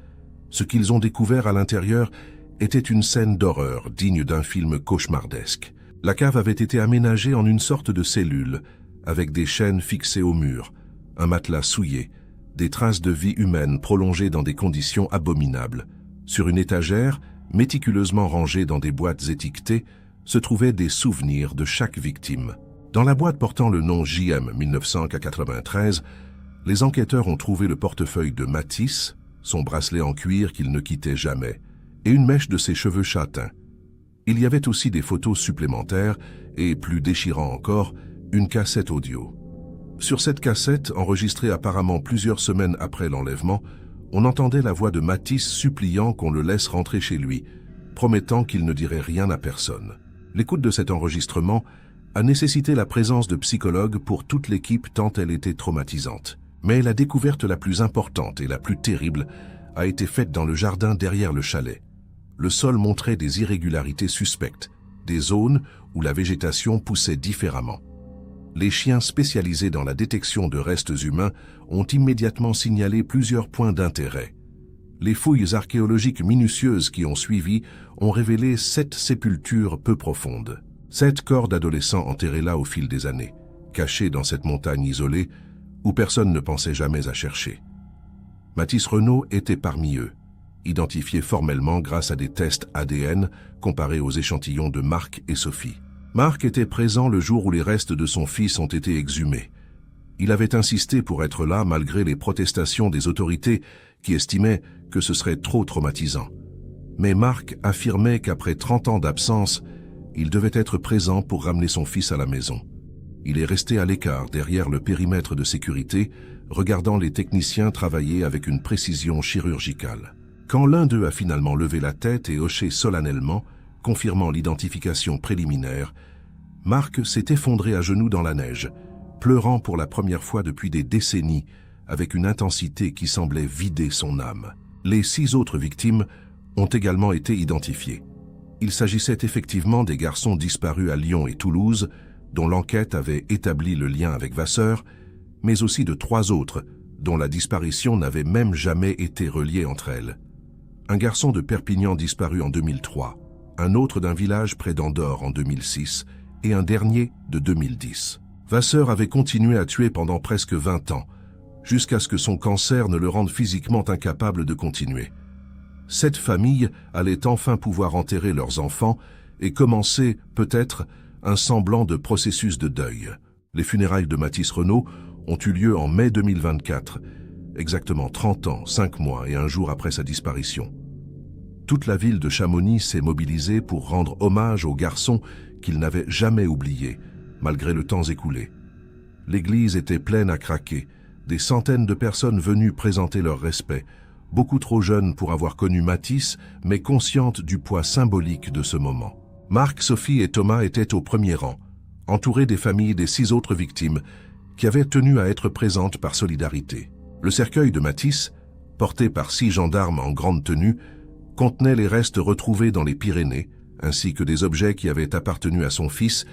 Ce qu'ils ont découvert à l'intérieur était une scène d'horreur digne d'un film cauchemardesque. La cave avait été aménagée en une sorte de cellule, avec des chaînes fixées au mur, un matelas souillé, des traces de vie humaine prolongées dans des conditions abominables. Sur une étagère, méticuleusement rangée dans des boîtes étiquetées, se trouvaient des souvenirs de chaque victime. Dans la boîte portant le nom JM 1993, les enquêteurs ont trouvé le portefeuille de Matisse, son bracelet en cuir qu'il ne quittait jamais, et une mèche de ses cheveux châtains. Il y avait aussi des photos supplémentaires et, plus déchirant encore, une cassette audio. Sur cette cassette, enregistrée apparemment plusieurs semaines après l'enlèvement, on entendait la voix de Matisse suppliant qu'on le laisse rentrer chez lui, promettant qu'il ne dirait rien à personne. L'écoute de cet enregistrement a nécessité la présence de psychologues pour toute l'équipe tant elle était traumatisante. Mais la découverte la plus importante et la plus terrible a été faite dans le jardin derrière le chalet. Le sol montrait des irrégularités suspectes, des zones où la végétation poussait différemment. Les chiens spécialisés dans la détection de restes humains ont immédiatement signalé plusieurs points d'intérêt. Les fouilles archéologiques minutieuses qui ont suivi ont révélé 7 sépultures peu profondes. 7 corps d'adolescents enterrés là au fil des années, cachés dans cette montagne isolée où personne ne pensait jamais à chercher. Matisse Renaud était parmi eux, identifié formellement grâce à des tests ADN comparés aux échantillons de Marc et Sophie. Marc était présent le jour où les restes de son fils ont été exhumés. Il avait insisté pour être là malgré les protestations des autorités qui estimaient que ce serait trop traumatisant. Mais Marc affirmait qu'après 30 ans d'absence, il devait être présent pour ramener son fils à la maison. Il est resté à l'écart derrière le périmètre de sécurité, regardant les techniciens travailler avec une précision chirurgicale. Quand l'un d'eux a finalement levé la tête et hoché solennellement, confirmant l'identification préliminaire, Marc s'est effondré à genoux dans la neige, pleurant pour la première fois depuis des décennies, avec une intensité qui semblait vider son âme. Les 6 autres victimes ont également été identifiées. Il s'agissait effectivement des garçons disparus à Lyon et Toulouse, dont l'enquête avait établi le lien avec Vasseur, mais aussi de 3 autres, dont la disparition n'avait même jamais été reliée entre elles. Un garçon de Perpignan disparu en 2003, un autre d'un village près d'Andorre en 2006 et un dernier de 2010. Vasseur avait continué à tuer pendant presque 20 ans, jusqu'à ce que son cancer ne le rende physiquement incapable de continuer. Cette famille allait enfin pouvoir enterrer leurs enfants et commencer, peut-être, un semblant de processus de deuil. Les funérailles de Mathis Renaud ont eu lieu en mai 2024, exactement 30 ans, 5 mois et un jour après sa disparition. Toute la ville de Chamonix s'est mobilisée pour rendre hommage au garçon qu'il n'avait jamais oublié, malgré le temps écoulé. L'église était pleine à craquer, des centaines de personnes venues présenter leur respect, beaucoup trop jeunes pour avoir connu Mathis, mais conscientes du poids symbolique de ce moment. Marc, Sophie et Thomas étaient au premier rang, entourés des familles des 6 autres victimes, qui avaient tenu à être présentes par solidarité. Le cercueil de Mathis, porté par 6 gendarmes en grande tenue, contenait les restes retrouvés dans les Pyrénées, ainsi que des objets qui avaient appartenu à son fils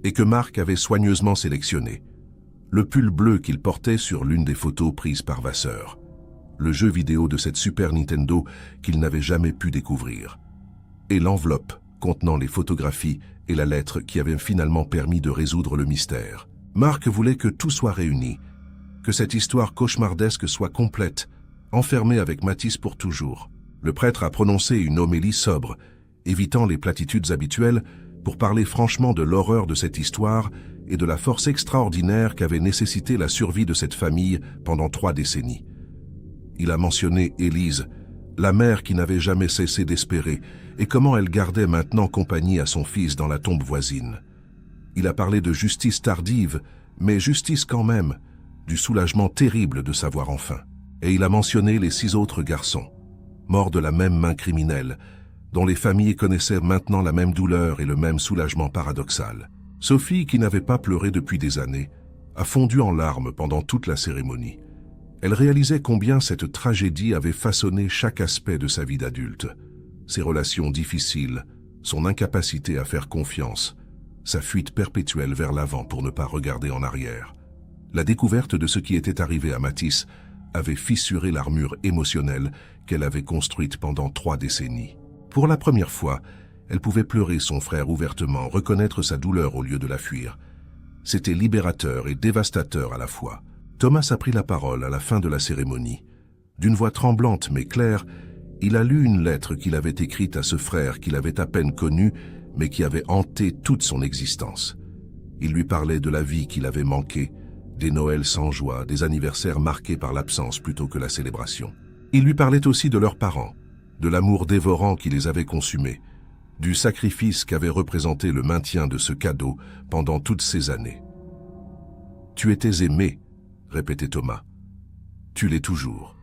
et que Marc avait soigneusement sélectionnés. Le pull bleu qu'il portait sur l'une des photos prises par Vasseur. Le jeu vidéo de cette Super Nintendo qu'il n'avait jamais pu découvrir. Et l'enveloppe contenant les photographies et la lettre qui avait finalement permis de résoudre le mystère. Marc voulait que tout soit réuni, que cette histoire cauchemardesque soit complète, enfermée avec Mathis pour toujours. Le prêtre a prononcé une homélie sobre, évitant les platitudes habituelles pour parler franchement de l'horreur de cette histoire et de la force extraordinaire qu'avait nécessité la survie de cette famille pendant 3 décennies. Il a mentionné Élise, la mère qui n'avait jamais cessé d'espérer, et comment elle gardait maintenant compagnie à son fils dans la tombe voisine. Il a parlé de justice tardive, mais justice quand même, du soulagement terrible de savoir enfin. Et il a mentionné les 6 autres garçons, morts de la même main criminelle, dont les familles connaissaient maintenant la même douleur et le même soulagement paradoxal. Sophie, qui n'avait pas pleuré depuis des années, a fondu en larmes pendant toute la cérémonie. Elle réalisait combien cette tragédie avait façonné chaque aspect de sa vie d'adulte. Ses relations difficiles, son incapacité à faire confiance, sa fuite perpétuelle vers l'avant pour ne pas regarder en arrière. La découverte de ce qui était arrivé à Mathis avait fissuré l'armure émotionnelle qu'elle avait construite pendant 3 décennies. Pour la première fois, elle pouvait pleurer son frère ouvertement, reconnaître sa douleur au lieu de la fuir. C'était libérateur et dévastateur à la fois. Thomas a pris la parole à la fin de la cérémonie. D'une voix tremblante mais claire, il a lu une lettre qu'il avait écrite à ce frère qu'il avait à peine connu, mais qui avait hanté toute son existence. Il lui parlait de la vie qu'il avait manquée, des Noëls sans joie, des anniversaires marqués par l'absence plutôt que la célébration. Il lui parlait aussi de leurs parents, de l'amour dévorant qui les avait consumés, du sacrifice qu'avait représenté le maintien de ce cadeau pendant toutes ces années. « Tu étais aimé », répétait Thomas. « Tu l'es toujours.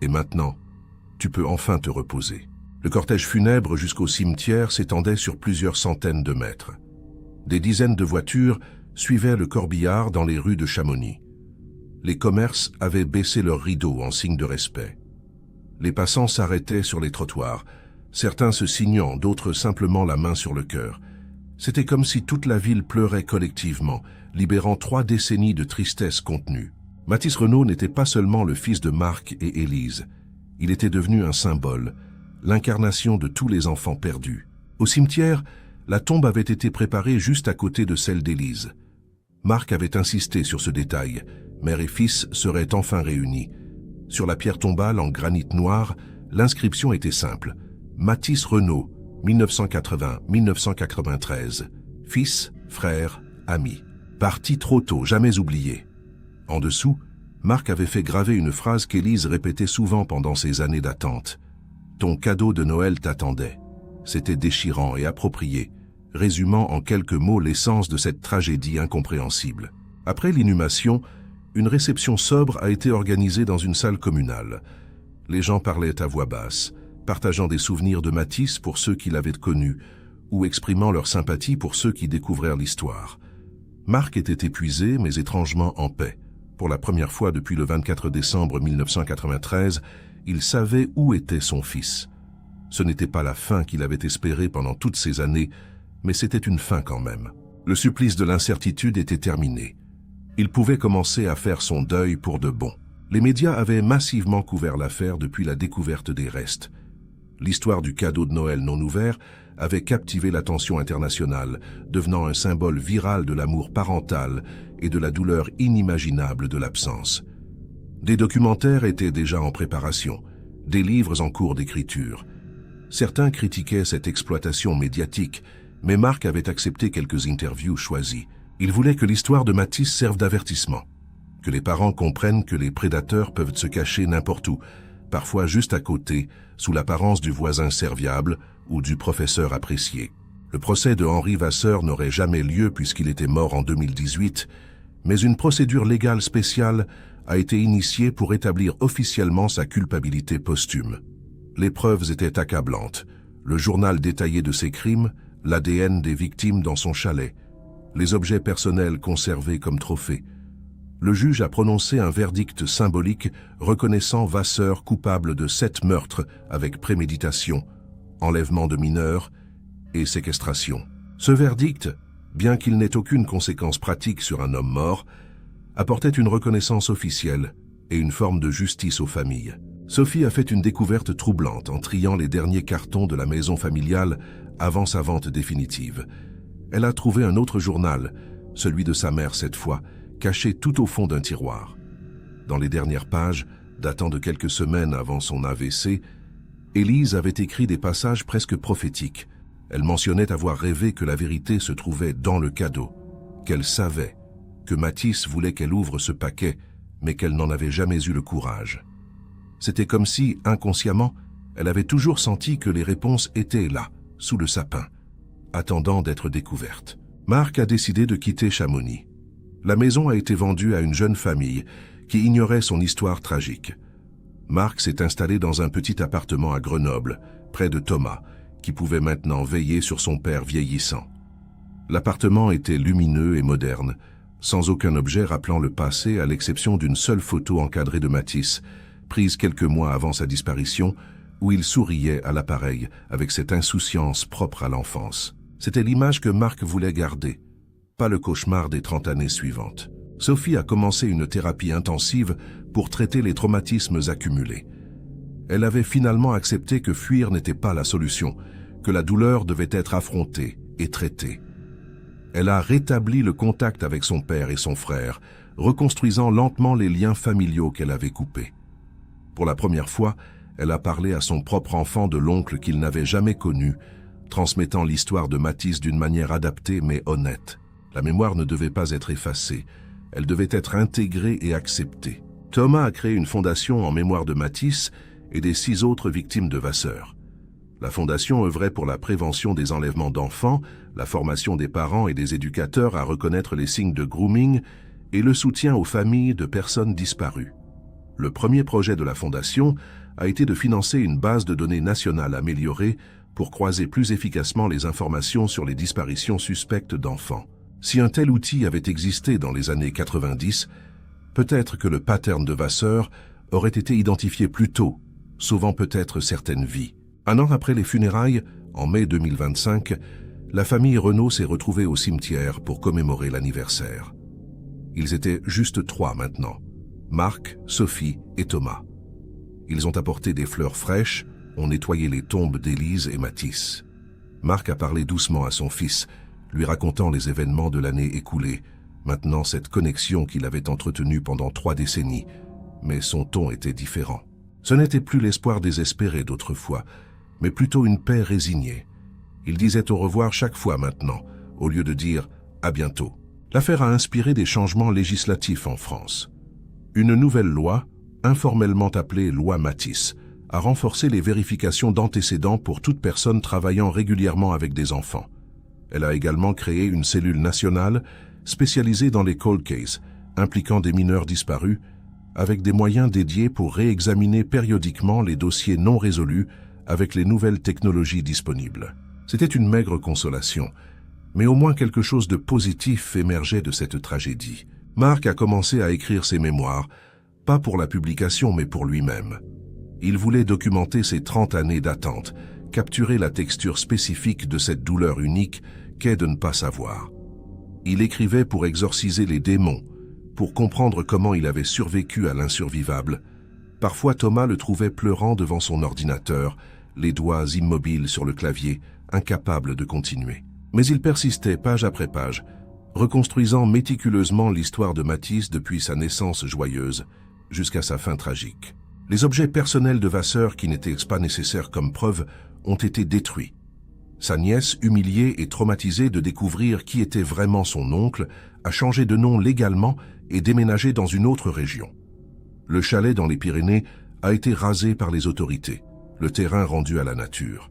Et maintenant, tu peux enfin te reposer. » Le cortège funèbre jusqu'au cimetière s'étendait sur plusieurs centaines de mètres. Des dizaines de voitures suivaient le corbillard dans les rues de Chamonix. Les commerces avaient baissé leurs rideaux en signe de respect. Les passants s'arrêtaient sur les trottoirs, certains se signant, d'autres simplement la main sur le cœur. C'était comme si toute la ville pleurait collectivement, libérant 3 décennies de tristesse contenue. Mathis Renaud n'était pas seulement le fils de Marc et Élise. Il était devenu un symbole, l'incarnation de tous les enfants perdus. Au cimetière, la tombe avait été préparée juste à côté de celle d'Élise. Marc avait insisté sur ce détail. Mère et fils seraient enfin réunis. Sur la pierre tombale en granit noir, l'inscription était simple. Mathis Renaud, 1980-1993. Fils, frère, ami. Parti trop tôt, jamais oublié. En dessous, Marc avait fait graver une phrase qu'Élise répétait souvent pendant ses années d'attente. « Ton cadeau de Noël t'attendait ». C'était déchirant et approprié, résumant en quelques mots l'essence de cette tragédie incompréhensible. Après l'inhumation, une réception sobre a été organisée dans une salle communale. Les gens parlaient à voix basse, partageant des souvenirs de Mathis pour ceux qui l'avaient connu, ou exprimant leur sympathie pour ceux qui découvrèrent l'histoire. Marc était épuisé, mais étrangement en paix. Pour la première fois depuis le 24 décembre 1993, il savait où était son fils. Ce n'était pas la fin qu'il avait espérée pendant toutes ces années, mais c'était une fin quand même. Le supplice de l'incertitude était terminé. Il pouvait commencer à faire son deuil pour de bon. Les médias avaient massivement couvert l'affaire depuis la découverte des restes. L'histoire du cadeau de Noël non ouvert avait captivé l'attention internationale, devenant un symbole viral de l'amour parental et de la douleur inimaginable de l'absence. Des documentaires étaient déjà en préparation, des livres en cours d'écriture. Certains critiquaient cette exploitation médiatique, mais Marc avait accepté quelques interviews choisies. Il voulait que l'histoire de Matisse serve d'avertissement, que les parents comprennent que les prédateurs peuvent se cacher n'importe où, parfois juste à côté, sous l'apparence du voisin serviable ou du professeur apprécié. Le procès de Henri Vasseur n'aurait jamais lieu puisqu'il était mort en 2018, mais une procédure légale spéciale a été initiée pour établir officiellement sa culpabilité posthume. Les preuves étaient accablantes. Le journal détaillé de ses crimes, l'ADN des victimes dans son chalet, les objets personnels conservés comme trophées. Le juge a prononcé un verdict symbolique reconnaissant Vasseur coupable de 7 meurtres avec préméditation, enlèvement de mineurs et séquestration. Ce verdict, bien qu'il n'ait aucune conséquence pratique sur un homme mort, apportait une reconnaissance officielle et une forme de justice aux familles. Sophie a fait une découverte troublante en triant les derniers cartons de la maison familiale avant sa vente définitive. Elle a trouvé un autre journal, celui de sa mère cette fois, caché tout au fond d'un tiroir. Dans les dernières pages, datant de quelques semaines avant son AVC, Élise avait écrit des passages presque prophétiques. Elle mentionnait avoir rêvé que la vérité se trouvait dans le cadeau, qu'elle savait que Matisse voulait qu'elle ouvre ce paquet, mais qu'elle n'en avait jamais eu le courage. C'était comme si, inconsciemment, elle avait toujours senti que les réponses étaient là, sous le sapin, attendant d'être découvertes. Marc a décidé de quitter Chamonix. La maison a été vendue à une jeune famille qui ignorait son histoire tragique. Marc s'est installé dans un petit appartement à Grenoble, près de Thomas, qui pouvait maintenant veiller sur son père vieillissant. L'appartement était lumineux et moderne, sans aucun objet rappelant le passé à l'exception d'une seule photo encadrée de Matisse, prise quelques mois avant sa disparition, où il souriait à l'appareil avec cette insouciance propre à l'enfance. C'était l'image que Marc voulait garder, pas le cauchemar des 30 années suivantes. Sophie a commencé une thérapie intensive pour traiter les traumatismes accumulés. Elle avait finalement accepté que fuir n'était pas la solution, que la douleur devait être affrontée et traitée. Elle a rétabli le contact avec son père et son frère, reconstruisant lentement les liens familiaux qu'elle avait coupés. Pour la première fois, elle a parlé à son propre enfant de l'oncle qu'il n'avait jamais connu, transmettant l'histoire de Matisse d'une manière adaptée mais honnête. La mémoire ne devait pas être effacée, elle devait être intégrée et acceptée. Thomas a créé une fondation en mémoire de Matisse et des 6 autres victimes de Vasseur. La fondation œuvrait pour la prévention des enlèvements d'enfants, la formation des parents et des éducateurs à reconnaître les signes de grooming et le soutien aux familles de personnes disparues. Le premier projet de la fondation a été de financer une base de données nationale améliorée pour croiser plus efficacement les informations sur les disparitions suspectes d'enfants. Si un tel outil avait existé dans les années 90, peut-être que le pattern de Vasseur aurait été identifié plus tôt, sauvant peut-être certaines vies. Un an après les funérailles, en mai 2025, la famille Renaud s'est retrouvée au cimetière pour commémorer l'anniversaire. Ils étaient juste 3 maintenant, Marc, Sophie et Thomas. Ils ont apporté des fleurs fraîches, ont nettoyé les tombes d'Élise et Matisse. Marc a parlé doucement à son fils, lui racontant les événements de l'année écoulée, maintenant cette connexion qu'il avait entretenue pendant 3 décennies, mais son ton était différent. Ce n'était plus l'espoir désespéré d'autrefois, mais plutôt une paix résignée. Il disait au revoir chaque fois maintenant, au lieu de dire « à bientôt ». L'affaire a inspiré des changements législatifs en France. Une nouvelle loi, informellement appelée loi Matisse, a renforcé les vérifications d'antécédents pour toute personne travaillant régulièrement avec des enfants. Elle a également créé une cellule nationale spécialisée dans les cold cases, impliquant des mineurs disparus, avec des moyens dédiés pour réexaminer périodiquement les dossiers non résolus avec les nouvelles technologies disponibles. C'était une maigre consolation, mais au moins quelque chose de positif émergeait de cette tragédie. Marc a commencé à écrire ses mémoires, pas pour la publication mais pour lui-même. Il voulait documenter ses 30 années d'attente, capturer la texture spécifique de cette douleur unique qu'est de ne pas savoir. Il écrivait pour exorciser les démons, pour comprendre comment il avait survécu à l'insurvivable. Parfois Thomas le trouvait pleurant devant son ordinateur, les doigts immobiles sur le clavier, incapable de continuer. Mais il persistait page après page, reconstruisant méticuleusement l'histoire de Matisse depuis sa naissance joyeuse jusqu'à sa fin tragique. Les objets personnels de Vasseur qui n'étaient pas nécessaires comme preuve ont été détruits. Sa nièce, humiliée et traumatisée de découvrir qui était vraiment son oncle, a changé de nom légalement et déménagé dans une autre région. Le chalet dans les Pyrénées a été rasé par les autorités, le terrain rendu à la nature.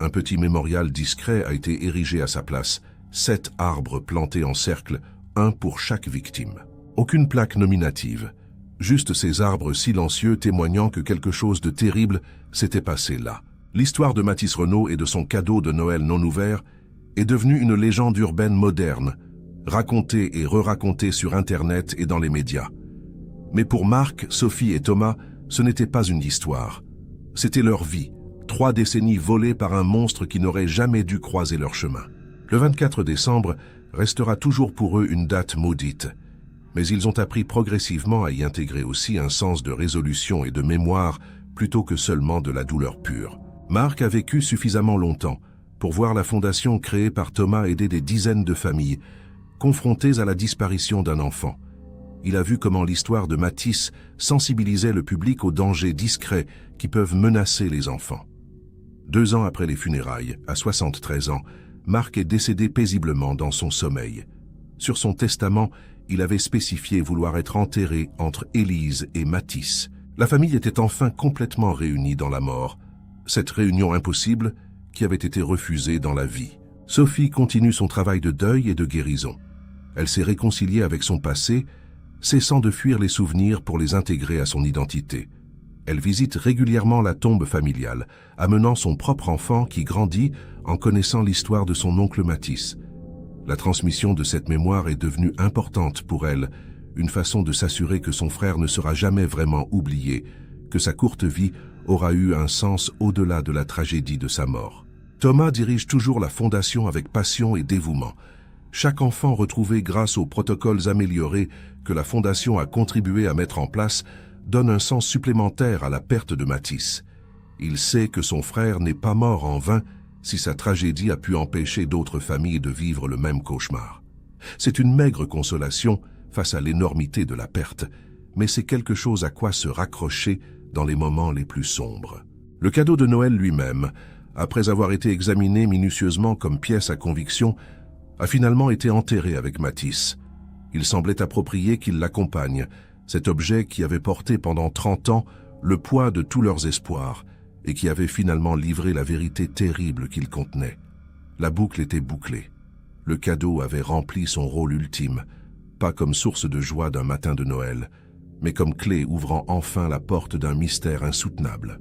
Un petit mémorial discret a été érigé à sa place, 7 arbres plantés en cercle, un pour chaque victime. Aucune plaque nominative, juste ces arbres silencieux témoignant que quelque chose de terrible s'était passé là. L'histoire de Mathis Renaud et de son cadeau de Noël non ouvert est devenue une légende urbaine moderne, racontée et re-racontée sur Internet et dans les médias. Mais pour Marc, Sophie et Thomas, ce n'était pas une histoire. C'était leur vie, 3 décennies volées par un monstre qui n'aurait jamais dû croiser leur chemin. Le 24 décembre restera toujours pour eux une date maudite, mais ils ont appris progressivement à y intégrer aussi un sens de résolution et de mémoire plutôt que seulement de la douleur pure. Marc a vécu suffisamment longtemps pour voir la fondation créée par Thomas aider des dizaines de familles confrontées à la disparition d'un enfant. Il a vu comment l'histoire de Mathis sensibilisait le public aux dangers discrets qui peuvent menacer les enfants. 2 ans après les funérailles, à 73 ans, Marc est décédé paisiblement dans son sommeil. Sur son testament, il avait spécifié vouloir être enterré entre Élise et Mathis. La famille était enfin complètement réunie dans la mort. Cette réunion impossible qui avait été refusée dans la vie. Sophie continue son travail de deuil et de guérison. Elle s'est réconciliée avec son passé, cessant de fuir les souvenirs pour les intégrer à son identité. Elle visite régulièrement la tombe familiale, amenant son propre enfant qui grandit en connaissant l'histoire de son oncle Mathis. La transmission de cette mémoire est devenue importante pour elle, une façon de s'assurer que son frère ne sera jamais vraiment oublié, que sa courte vie aura eu un sens au-delà de la tragédie de sa mort. Thomas dirige toujours la fondation avec passion et dévouement. Chaque enfant retrouvé grâce aux protocoles améliorés que la fondation a contribué à mettre en place donne un sens supplémentaire à la perte de Mathis. Il sait que son frère n'est pas mort en vain si sa tragédie a pu empêcher d'autres familles de vivre le même cauchemar. C'est une maigre consolation face à l'énormité de la perte, mais c'est quelque chose à quoi se raccrocher dans les moments les plus sombres. Le cadeau de Noël lui-même, après avoir été examiné minutieusement comme pièce à conviction, a finalement été enterré avec Mathis. Il semblait approprié qu'il l'accompagne, cet objet qui avait porté pendant 30 ans le poids de tous leurs espoirs et qui avait finalement livré la vérité terrible qu'il contenait. La boucle était bouclée. Le cadeau avait rempli son rôle ultime, pas comme source de joie d'un matin de Noël, mais comme clé ouvrant enfin la porte d'un mystère insoutenable.